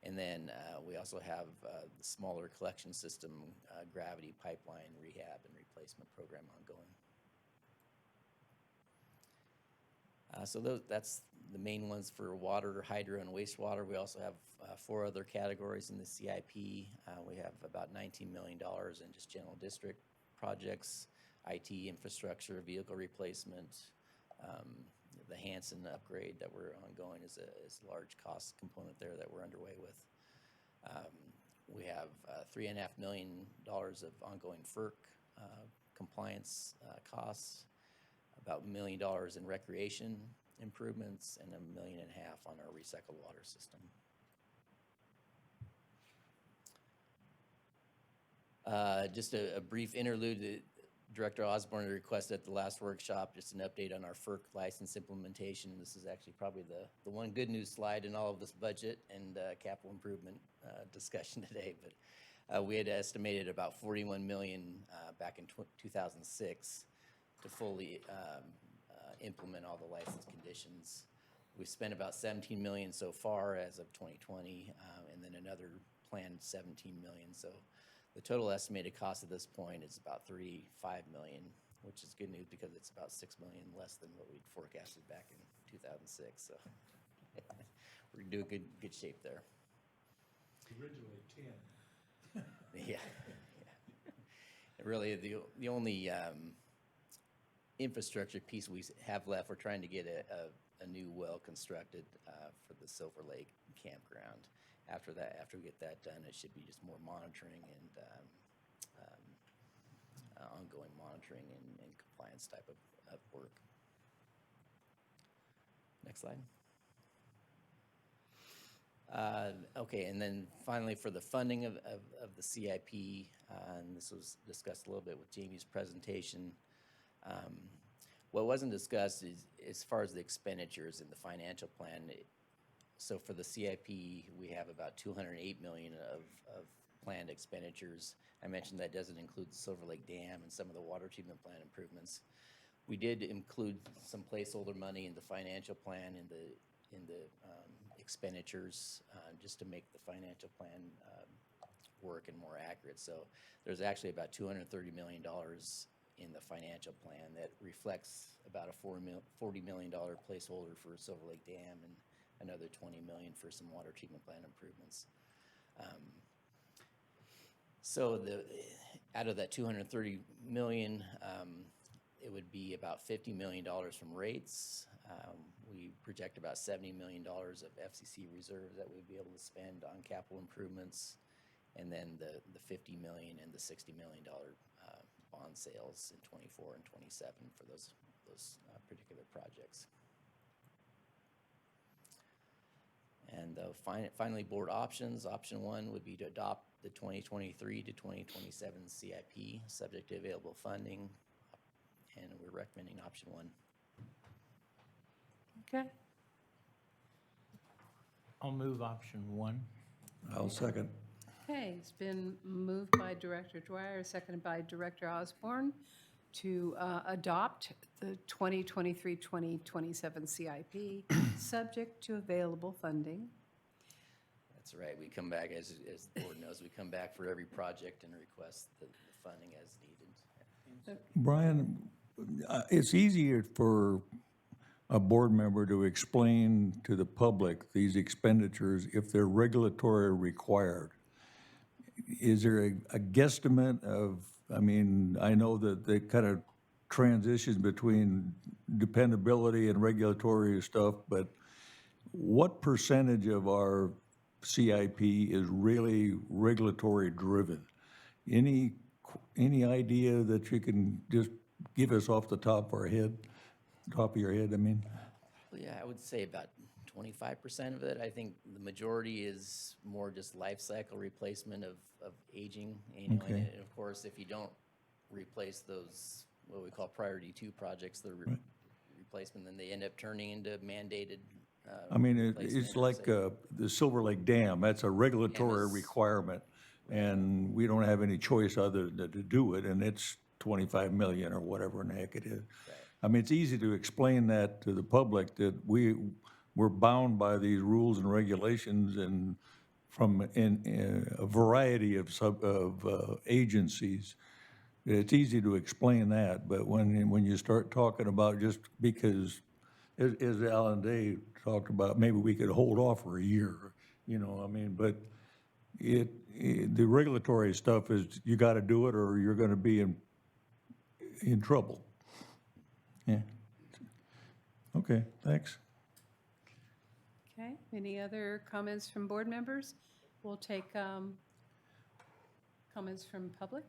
And then we also have the smaller collection system gravity pipeline rehab and replacement program ongoing. So that's the main ones for water, hydro, and wastewater. We also have 4 other categories in the CIP. We have about $19 million in just general district projects, IT infrastructure, vehicle replacement. The Hanson upgrade that we're ongoing is a large cost component there that we're underway with. We have $3.5 million of ongoing FERC compliance costs, about $1 million in recreation improvements, and $1.5 million on our recycled water system. Just a brief interlude. Director Osborne requested at the last workshop just an update on our FERC license implementation. This is actually probably the one good news slide in all of this budget and capital improvement discussion today. But We had estimated about 41 million back in 2006 to fully implement all the license conditions. We've spent about 17 million so far as of 2020, and then another planned 17 million. So the total estimated cost at this point is about 35 million, which is good news because it's about 6 million less than what we'd forecasted back in 2006. So we're in good shape there. Originally 10. Yeah. And really, the only infrastructure piece we have left, we're trying to get a new well constructed for the Silver Lake campground. After we get that done, it should be just more monitoring and ongoing monitoring and compliance type of work. Next slide. Okay, and then finally for the funding of the CIP, and this was discussed a little bit with Jamie's presentation. What wasn't discussed is as far as the expenditures in the financial plan. So for the CIP, we have about 208 million of planned expenditures. I mentioned that doesn't include the Silver Lake Dam and some of the water treatment plant improvements. We did include some placeholder money in the financial plan in the expenditures just to make the financial plan work and more accurate. So there's actually about $230 million in the financial plan that reflects about a $40 million placeholder for Silver Lake Dam and another 20 million for some water treatment plant improvements. So out of that 230 million, it would be about $50 million from rates. We project about $70 million of FCC reserves that we'd be able to spend on capital improvements, and then the $50 million and the $60 million bond sales in 24 and 27 for those particular projects. And finally, board options. Option 1 would be to adopt the 2023 to 2027 CIP, subject to available funding, and we're recommending option 1. Okay. I'll move option 1. I'll second. Okay, it's been moved by Director Dwyer, seconded by Director Osborne to adopt the 2023-2027 CIP, subject to available funding. That's right. We come back, as the board knows, we come back for every project and request the funding as needed. Brian, it's easier for a board member to explain to the public these expenditures if they're regulatory required. Is there a guesstimate of, I mean, I know that they kind of transition between dependability and regulatory stuff, but what percentage of our CIP is really regulatory driven? Any idea that you can just give us off the top of your head, I mean? Well, yeah, I would say about 25% of it. I think the majority is more just life cycle replacement of aging. You know, Okay. and of course, if you don't replace those, what we call priority 2 projects, the replacement, then they end up turning into mandated. I mean, replacement, it's like say. the Silver Lake Dam, that's a regulatory Dam is- requirement, and we don't have any choice other than to do it, and it's 25 million or whatever in the heck it is. Right. I mean, it's easy to explain that to the public, that we're bound by these rules and regulations and from a variety of agencies. It's easy to explain that, but when you start talking about just because, as Alan Day talked about, maybe we could hold off for a year, you know, I mean, but the regulatory stuff is you got to do it or you're going to be in trouble. Yeah. Okay, thanks. Okay, any other comments from board members? We'll take comments from public.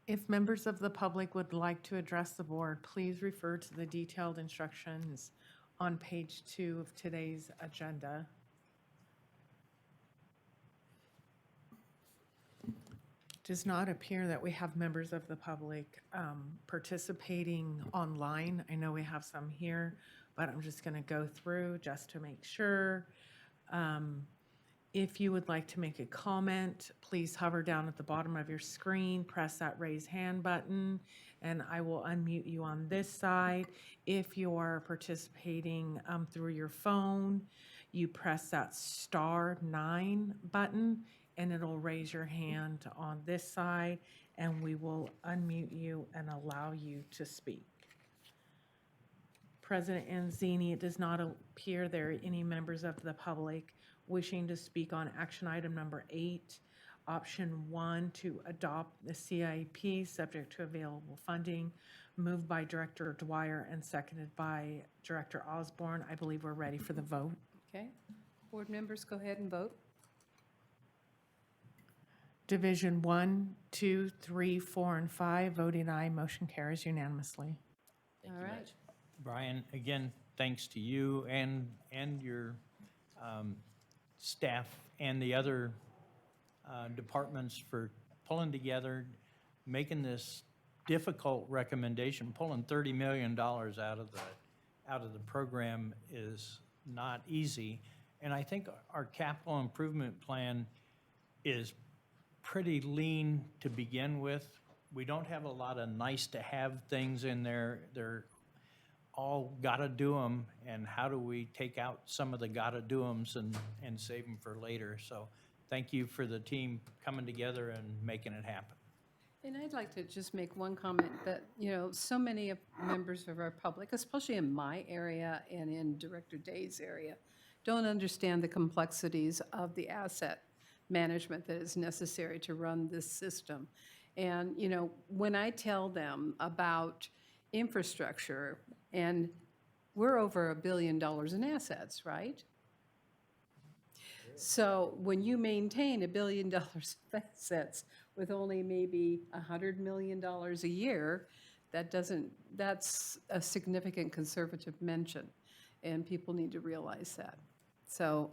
If members of the public would like to address the board, please refer to the detailed instructions on page 2 of today's agenda. Does not appear that we have members of the public participating online. I know we have some here, but I'm just going to go through just to make sure. If you would like to make a comment, please hover down at the bottom of your screen, press that raise hand button, and I will unmute you on this side. If you are participating through your phone, you press that *9 button, and it'll raise your hand on this side, and we will unmute you and allow you to speak. President Anzini, it does not appear there are any members of the public wishing to speak on action item number 8, option 1, to adopt the CIP subject to available funding, moved by Director Dwyer and seconded by Director Osborne. I believe we're ready for the vote. Okay. Board members, go ahead and vote. Division 1, 2, 3, 4, and 5, voting aye, motion carries unanimously. Thank All you right. much. Brian, again, thanks to you and your staff and the other departments for pulling together, making this difficult recommendation. Pulling $30 million out of the program is not easy. And I think our capital improvement plan is pretty lean to begin with. We don't have a lot of nice-to-have things in there. They're all gotta do them, and how do we take out some of the gotta do ems and save them for later? So thank you for the team coming together and making it happen. And I'd like to just make one comment that, so many members of our public, especially in my area and in Director Day's area, don't understand the complexities of the asset management that is necessary to run this system. And, when I tell them about infrastructure, and we're over $1 billion in assets, right? So when you maintain $1 billion of assets with only maybe $100 million a year, that's a significant conservative mention, and people need to realize that. So,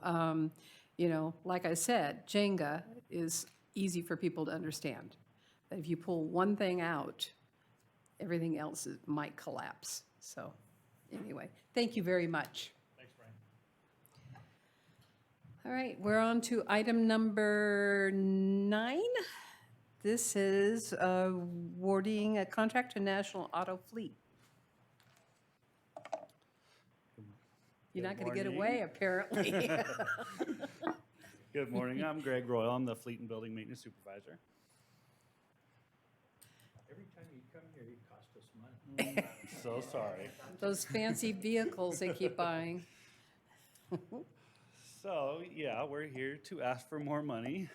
like I said, Jenga is easy for people to understand. That if you pull one thing out, everything else might collapse. So, anyway, thank you very much. Thanks, Brian. All right, we're on to item number 9. This is awarding a contract to National Auto Fleet. You're not going to get away, apparently. Good morning, I'm Greg Royal, I'm the Fleet and Building Maintenance Supervisor. Every time you come here, you cost us money. So sorry. Those fancy vehicles they keep buying. So, yeah, we're here to ask for more money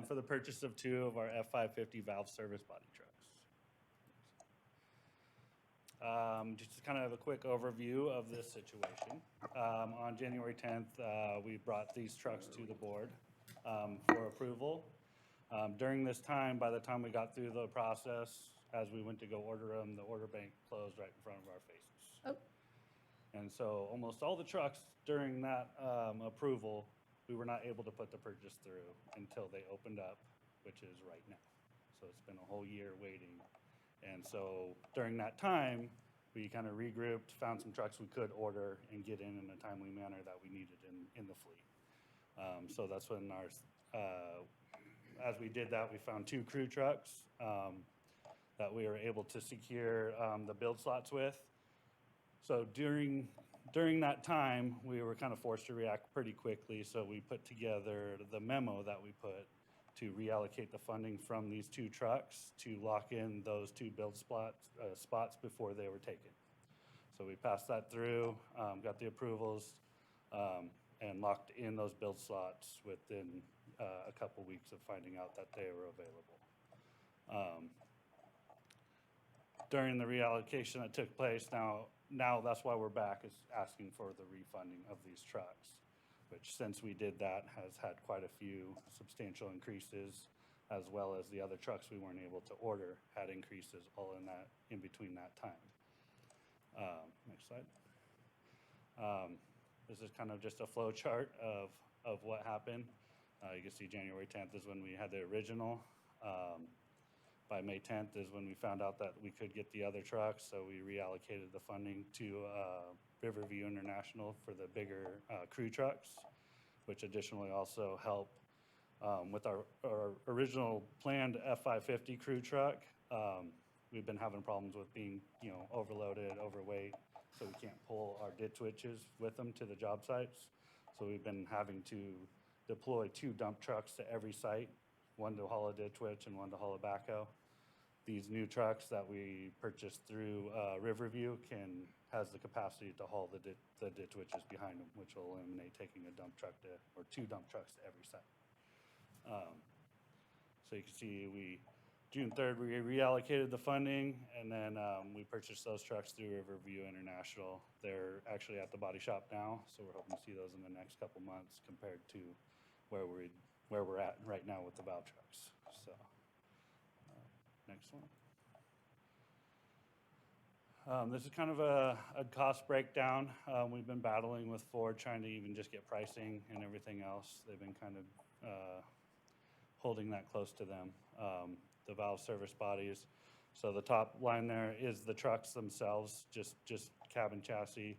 for the purchase of 2 of our F-550 valve service body trucks. Just kind of a quick overview of this situation. On January 10th, we brought these trucks to the board for approval. During this time, by the time we got through the process, as we went to go order them, the order bank closed right in front of our faces. Oh. And so almost all the trucks during that approval, we were not able to put the purchase through until they opened up, which is right now. So it's been a whole year waiting. And so during that time, we kind of regrouped, found some trucks we could order and get in a timely manner that we needed in the fleet. So that's when as we did that, we found 2 crew trucks that we were able to secure the build slots with. So during that time, we were kind of forced to react pretty quickly. So we put together the memo that we put to reallocate the funding from these 2 trucks to lock in those 2 build spots before they were taken. So we passed that through, got the approvals, and locked in those build slots within a couple weeks of finding out that they were available. During the reallocation that took place, now that's why we're back, is asking for the refunding of these trucks, which since we did that has had quite a few substantial increases, as well as the other trucks we weren't able to order had increases all in between that time. Next slide. This is kind of just a flow chart of what happened. You can see January 10th is when we had the original. By May 10th is when we found out that we could get the other trucks, so we reallocated the funding to Riverview International for the bigger crew trucks, which additionally also help with our original planned F-550 crew truck. We've been having problems with being, overloaded, overweight, so we can't pull our ditch witches with them to the job sites. So we've been having to deploy 2 dump trucks to every site, one to haul a ditch witch and one to haul a backhoe. These new trucks that we purchased through Riverview has the capacity to haul the ditch witches behind them, which will eliminate taking a dump truck or 2 dump trucks to every site. So you can see June 3rd, we reallocated the funding, and then we purchased those trucks through Riverview International. They're actually at the body shop now, so we're hoping to see those in the next couple months compared to where we're at right now with the valve trucks. So, next one. This is kind of a cost breakdown. We've been battling with Ford, trying to even just get pricing and everything else. They've been kind of holding that close to them. The valve service bodies. So the top line there is the trucks themselves, just cabin chassis.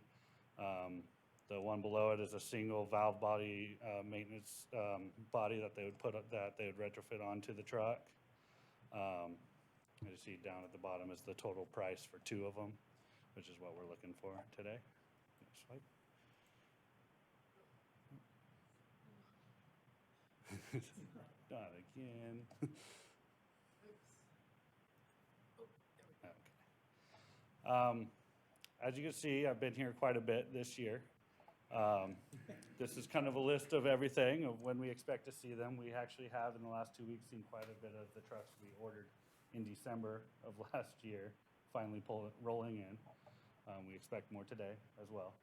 The one below it is a single valve body maintenance body that they would retrofit onto the truck. You see down at the bottom is the total price for 2 of them, which is what we're looking for today. Next slide. Not again. Okay. As you can see, I've been here quite a bit this year. This is kind of a list of everything of when we expect to see them. We actually have in the last 2 weeks seen quite a bit of the trucks we ordered in December of last year finally rolling in. We expect more today as well.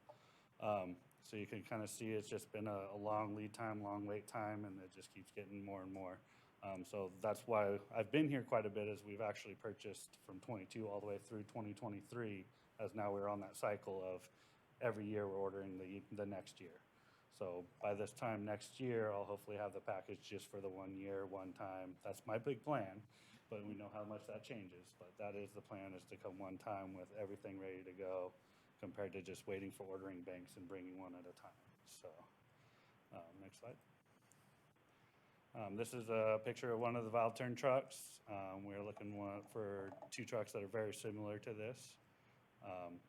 So you can kind of see it's just been a long lead time, long wait time, and it just keeps getting more and more. So that's why I've been here quite a bit, as we've actually purchased from 22 all the way through 2023, as now we're on that cycle of every year we're ordering the next year. So by this time next year, I'll hopefully have the package just for the 1 year, one time. That's my big plan, but we know how much that changes. But that is the plan, is to come one time with everything ready to go, compared to just waiting for ordering banks and bringing one at a time. So, next slide. This is a picture of one of the valve turn trucks. We're looking for 2 trucks that are very similar to this.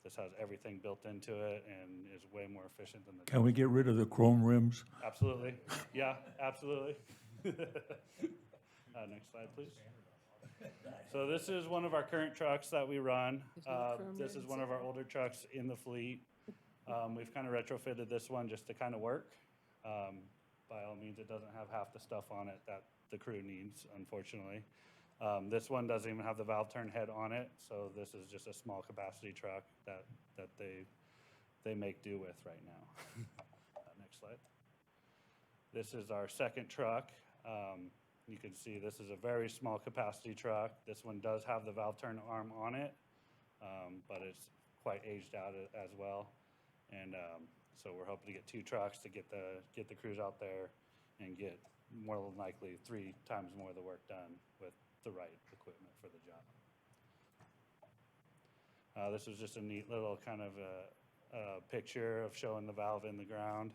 This has everything built into it and is way more efficient than the. Can we get rid of the chrome rims? Absolutely. Yeah, absolutely. Next slide, please. So this is one of our current trucks that we run. This is one of our older trucks in the fleet. We've kind of retrofitted this one just to kind of work. By all means, it doesn't have half the stuff on it that the crew needs, unfortunately. This one doesn't even have the valve turn head on it, so this is just a small capacity truck that they make do with right now. Next slide. This is our second truck. You can see this is a very small capacity truck. This one does have the valve turn arm on it, but it's quite aged out as well. And so we're hoping to get 2 trucks to get the crews out there and get more than likely 3 times more of the work done with the right equipment for the job. This was just a neat little kind of a picture of showing the valve in the ground.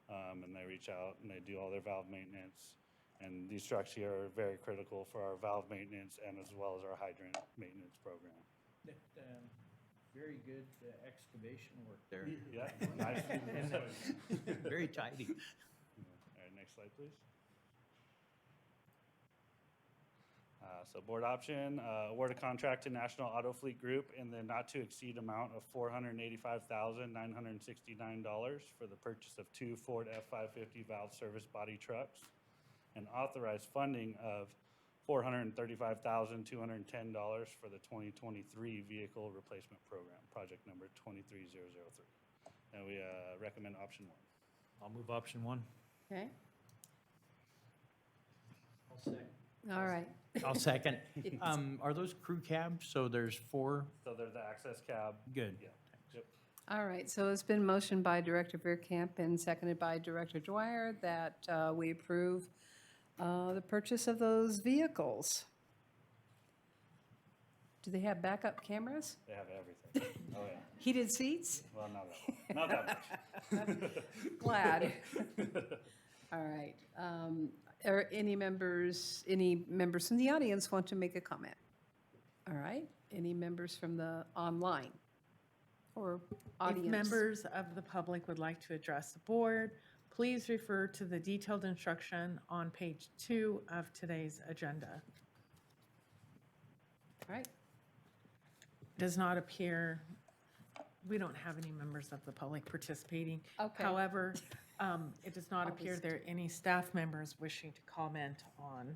And they reach out and they do all their valve maintenance. And these trucks here are very critical for our valve maintenance and as well as our hydrant maintenance program. Very good excavation work there. Yeah, nice. Very tidy. All right, next slide, please. So board option, award a contract to National Auto Fleet Group in the not-to-exceed amount of $485,969 for the purchase of 2 Ford F-550 valve service body trucks, and authorize funding of $435,210 for the 2023 Vehicle Replacement Program, project number 23003. And we recommend option 1. I'll move option 1. Okay, I'll second. all right. I'll second. Are those crew cabs? So there's 4? So there's the access cab. Good. Yeah. Yep. All right, so it's been motioned by Director Veerkamp and seconded by Director Dwyer that we approve the purchase of those vehicles. Do they have backup cameras? They have everything. Oh, yeah. Heated seats? Well, not that much. Not that much. Glad. All right. Are any members from the audience want to make a comment? All right. Any members from the online or audience? If members of the public would like to address the board, please refer to the detailed instruction on page 2 of today's agenda. All right. Does not appear, we don't have any members of the public participating. Okay. However, it does not appear August. there are any staff members wishing to comment on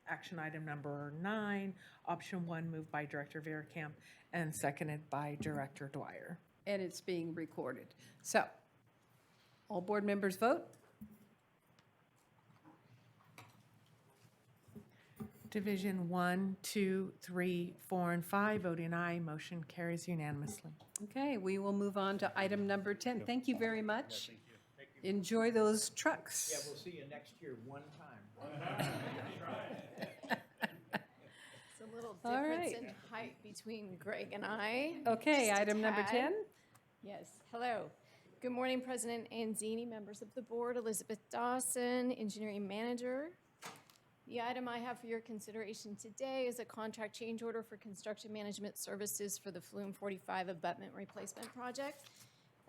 action item number 9, option 1, moved by Director Verkamp and seconded by Director Dwyer. And it's being recorded. So, all board members vote? Division 1, 2, 3, 4, and 5, voting aye, motion carries unanimously. Okay, we will move on to item number 10. Thank you very much. Enjoy those trucks. Yeah, we'll see you next year one time. It's a little All difference right. in height between Greg and I. Okay, Just a item number tad. 10. Yes, hello. Good morning, President Anzini, members of the board, Elizabeth Dawson, Engineering Manager. The item I have for your consideration today is a contract change order for construction management services for the Flume 45 abutment replacement project.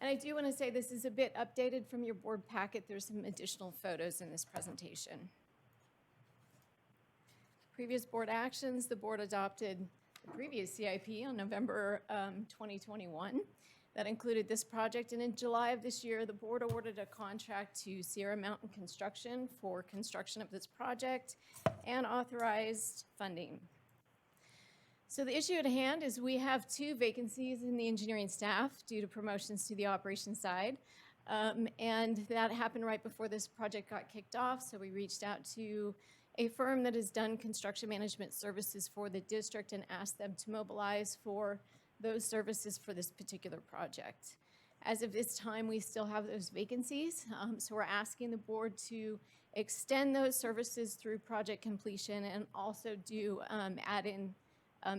And I do want to say this is a bit updated from your board packet. There's some additional photos in this presentation. Previous board actions, the board adopted the previous CIP on November 2021. That included this project, and in July of this year, the board awarded a contract to Sierra Mountain Construction for construction of this project and authorized funding. So the issue at hand is we have 2 vacancies in the engineering staff due to promotions to the operations side. And that happened right before this project got kicked off, so we reached out to a firm that has done construction management services for the district and asked them to mobilize for those services for this particular project. As of this time, we still have those vacancies, so we're asking the board to extend those services through project completion and also do add in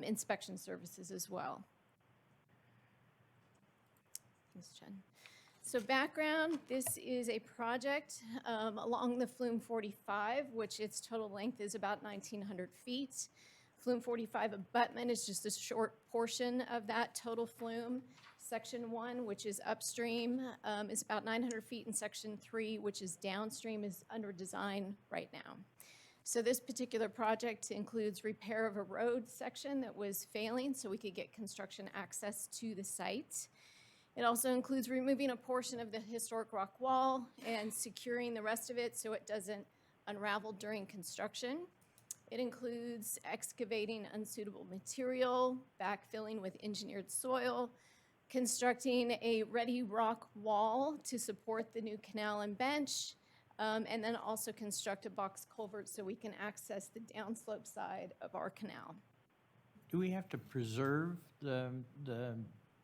inspection services as well. Thanks, Jen. So background, this is a project along the Flume 45, which its total length is about 1,900 feet. Flume 45 abutment is just a short portion of that total flume. Section 1, which is upstream, is about 900 feet, and Section 3, which is downstream, is under design right now. So this particular project includes repair of a road section that was failing so we could get construction access to the site. It also includes removing a portion of the historic rock wall and securing the rest of it so it doesn't unravel during construction. It includes excavating unsuitable material, backfilling with engineered soil, constructing a ready rock wall to support the new canal and bench, and then also construct a box culvert so we can access the downslope side of our canal. Do we have to preserve the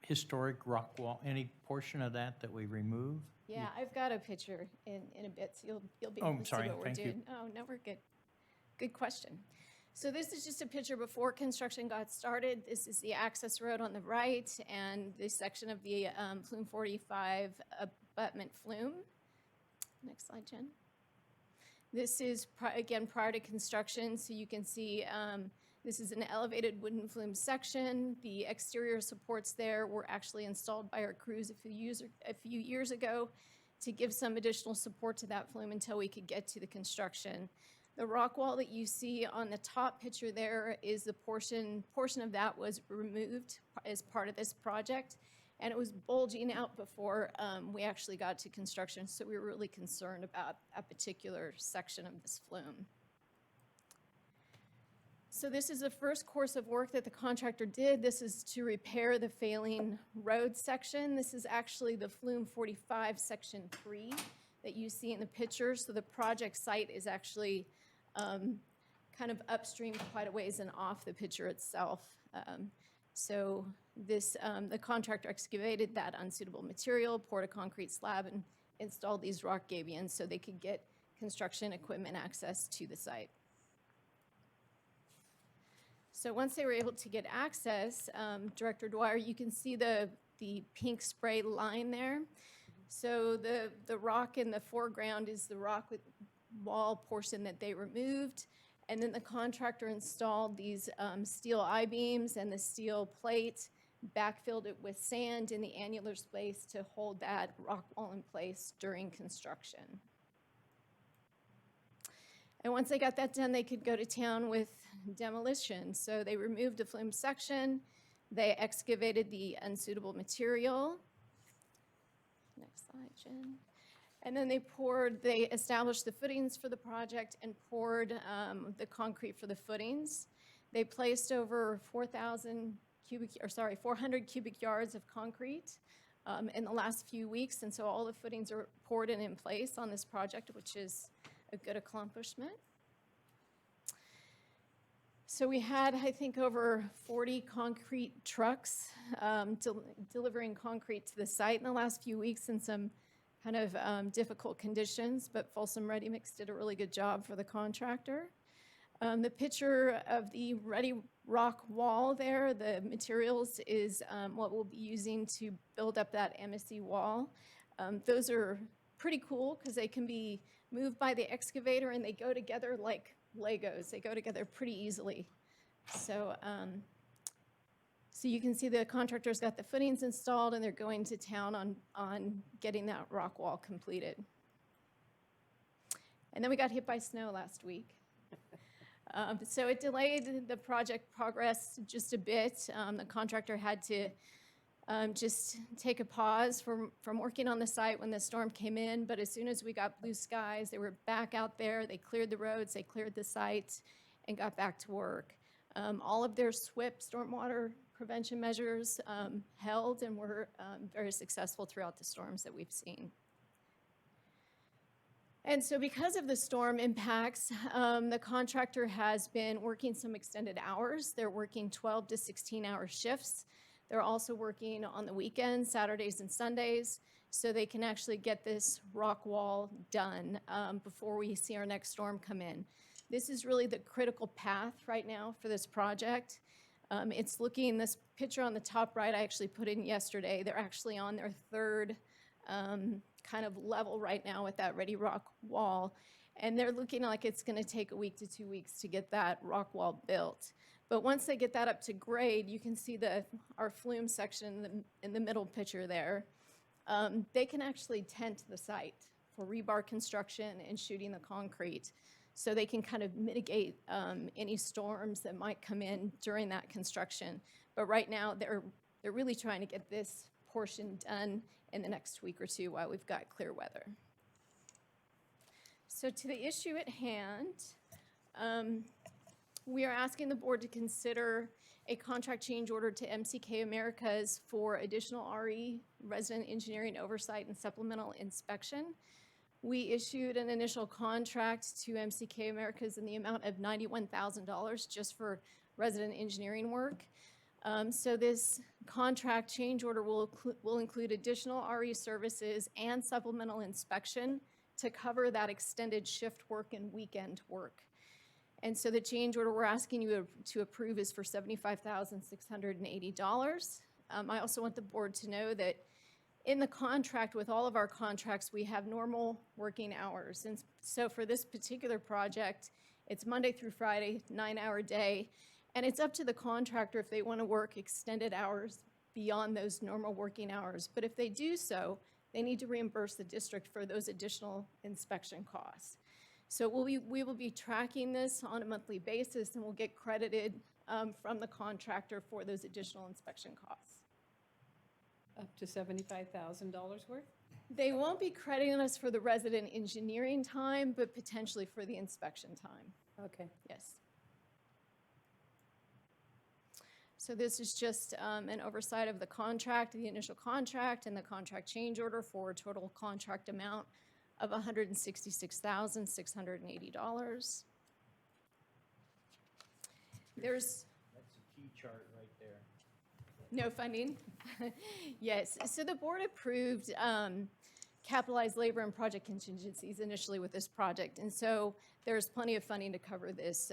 historic rock wall, any portion of that we remove? Yeah, I've got a picture in a bit, so you'll be Oh, able I'm to sorry, see what we're thank you. doing. Oh, no, we're good. Good question. So this is just a picture before construction got started. This is the access road on the right and this section of the Flume 45 abutment flume. Next slide, Jen. This is, again, prior to construction, so you can see this is an elevated wooden flume section. The exterior supports there were actually installed by our crews a few years ago to give some additional support to that flume until we could get to the construction. The rock wall that you see on the top picture there is the portion of that was removed as part of this project, and it was bulging out before we actually got to construction, so we were really concerned about a particular section of this flume. So this is the first course of work that the contractor did. This is to repair the failing road section. This is actually the Flume 45 Section 3 that you see in the picture. So the project site is actually kind of upstream quite a ways and off the picture itself. So this, the contractor excavated that unsuitable material, poured a concrete slab, and installed these rock gabions so they could get construction equipment access to the site. So once they were able to get access, Director Dwyer, you can see the pink spray line there. So the rock in the foreground is the rock wall portion that they removed. And then the contractor installed these steel I-beams and the steel plate, backfilled it with sand in the annular space to hold that rock wall in place during construction. And once they got that done, they could go to town with demolition. So they removed a flume section, they excavated the unsuitable material. Next slide, Jen. And then they established the footings for the project and poured the concrete for the footings. They placed over 400 cubic yards of concrete in the last few weeks, and so all the footings are poured and in place on this project, which is a good accomplishment. So we had, I think, over 40 concrete trucks delivering concrete to the site in the last few weeks in some kind of difficult conditions, but Folsom Ready Mix did a really good job for the contractor. The picture of the Ready Rock wall there, the materials is what we'll be using to build up that MSE wall. Those are pretty cool because they can be moved by the excavator and they go together like Legos. They go together pretty easily. So, so you can see the contractor's got the footings installed and they're going to town on getting that rock wall completed. And then we got hit by snow last week. So it delayed the project progress just a bit. The contractor had to just take a pause from working on the site when the storm came in, but as soon as we got blue skies, they were back out there, they cleared the roads, they cleared the site, and got back to work. All of their SWIP, stormwater prevention measures, held and were very successful throughout the storms that we've seen. And so because of the storm impacts, the contractor has been working some extended hours. They're working 12 to 16-hour shifts. They're also working on the weekends, Saturdays and Sundays, so they can actually get this rock wall done before we see our next storm come in. This is really the critical path right now for this project. It's looking, this picture on the top right, I actually put in yesterday. They're actually on their third kind of level right now with that Ready Rock wall. And they're looking like it's gonna take a week to 2 weeks to get that rock wall built. But once they get that up to grade, you can see our flume section in the middle picture there. They can actually tent the site for rebar construction and shooting the concrete. So they can kind of mitigate any storms that might come in during that construction. But right now, they're really trying to get this portion done in the next week or two while we've got clear weather. So to the issue at hand, we are asking the board to consider a contract change order to MCK Americas for additional RE, resident engineering oversight and supplemental inspection. We issued an initial contract to MCK Americas in the amount of $91,000 just for resident engineering work. So this contract change order will include additional RE services and supplemental inspection to cover that extended shift work and weekend work. And so the change order we're asking you to approve is for $75,680. I also want the board to know that in the contract, with all of our contracts, we have normal working hours. And so for this particular project, it's Monday through Friday, 9-hour day. And it's up to the contractor if they want to work extended hours beyond those normal working hours. But if they do so, they need to reimburse the district for those additional inspection costs. So we will be tracking this on a monthly basis, and we'll get credited from the contractor for those additional inspection costs. Up to $75,000 worth? They won't be crediting us for the resident engineering time, but potentially for the inspection time. Okay. Yes. So this is just an oversight of the contract, the initial contract, and the contract change order for a total contract amount of $166,680. There's That's a key chart right there. no funding. Yes, so the board approved capitalized labor and project contingencies initially with this project, and so there's plenty of funding to cover this,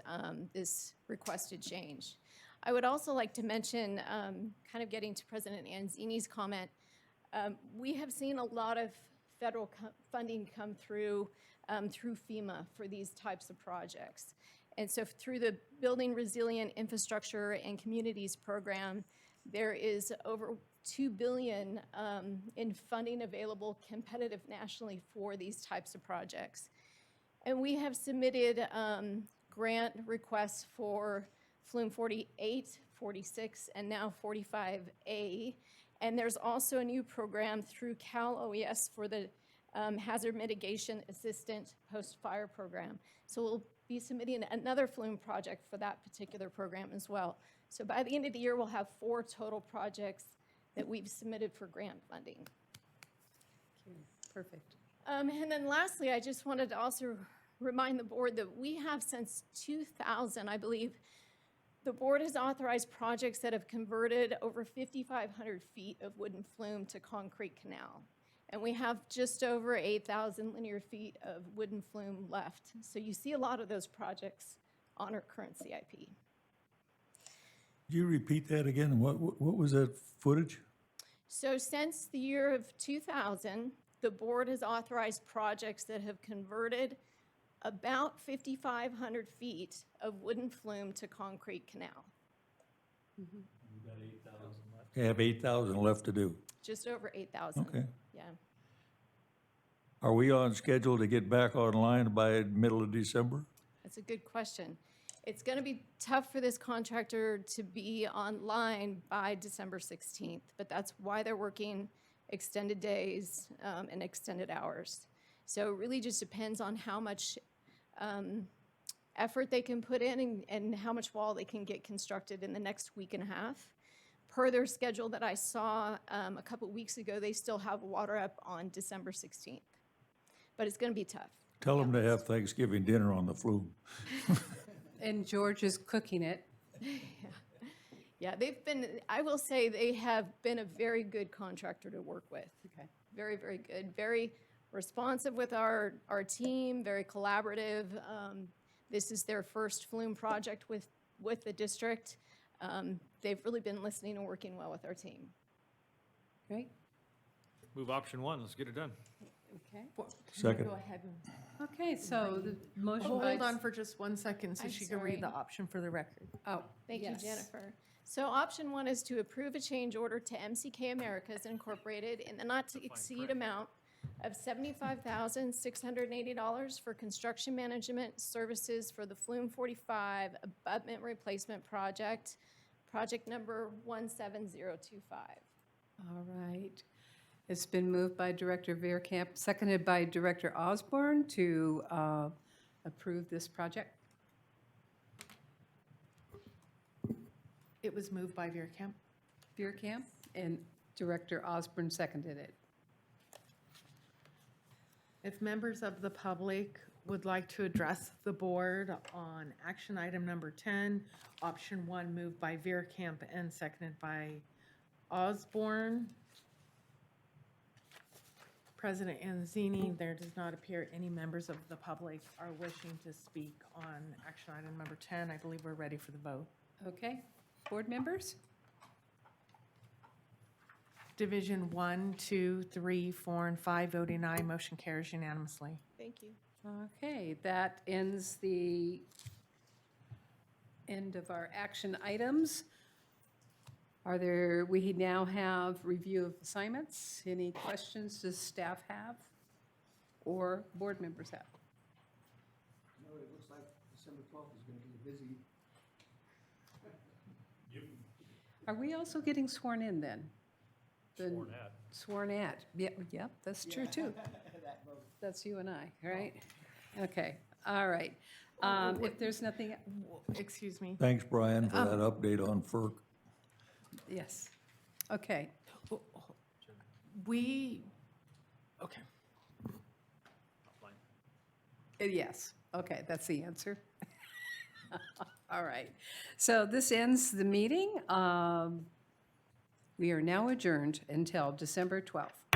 this requested change. I would also like to mention, kind of getting to President Anzini's comment, we have seen a lot of federal funding come through through FEMA for these types of projects. And so through the Building Resilient Infrastructure and Communities Program, there is over $2 billion in funding available competitive nationally for these types of projects. And we have submitted grant requests for Flume 48, 46, and now 45A. And there's also a new program through Cal OES for the Hazard Mitigation Assistant Post-Fire Program. So we'll be submitting another Flume project for that particular program as well. So by the end of the year, we'll have 4 total projects that we've submitted for grant funding. Perfect. And then lastly, I just wanted to also remind the board that we have since 2000, I believe, the board has authorized projects that have converted over 5,500 feet of wooden flume to concrete canal. And we have just over 8,000 linear feet of wooden flume left. So you see a lot of those projects on our current CIP. Could you repeat that again? What was that footage? So since the year of 2000, the board has authorized projects that have converted about 5,500 feet of wooden flume to concrete canal. You have 8,000 left to do. Just over 8,000. Okay. Yeah. Are we on schedule to get back online by middle of December? That's a good question. It's going to be tough for this contractor to be online by December 16th, but that's why they're working extended days and extended hours. So it really just depends on how much effort they can put in and how much wall they can get constructed in the next week and a half. Per their schedule that I saw a couple weeks ago, they still have water up on December 16th. But it's going to be tough. Tell them to have Thanksgiving dinner on the flume. And George is cooking it. Yeah, I will say they have been a very good contractor to work with. Okay. Very, very good. Very responsive with our team, very collaborative. This is their first flume project with the district. They've really been listening and working well with our team. Great. Move option 1, let's get it done. Okay. Second. Go ahead and Okay, so the motion by... hold on for just 1 second so I'm she can read the sorry. option for the record. Oh, Thank yes. you, Jennifer. So option 1 is to approve a change order to MCK Americas Incorporated in the not-to-exceed amount of $75,680 for construction management services for the Flume 45 abutment replacement project, project number 17025. All right. It's been moved by Director Veerkamp, seconded by Director Osborne to approve this project. It was moved by Veerkamp. Veerkamp, and Director Osborne seconded it. If members of the public would like to address the board on action item number 10, option 1 moved by Veerkamp and seconded by Osborne. President Anzini, there does not appear any members of the public are wishing to speak on action item number 10. I believe we're ready for the vote. Okay, board members? Division 1, 2, 3, 4, and 5 voting aye. Motion carries unanimously. Thank you. Okay, that ends the end of our action items. We now have review of assignments. Any questions does staff have or board members have? No, it looks like December 12th is going to be a busy. Are we also getting sworn in then? Sworn at. Sworn at, yep, that's true too. That's you and I, right? Okay, all right. If there's nothing, Excuse me. Thanks, Brian, for that update on FERC. yes, okay. Okay. Yes, okay, that's the answer. All right, so this ends the meeting. We are now adjourned until December 12th.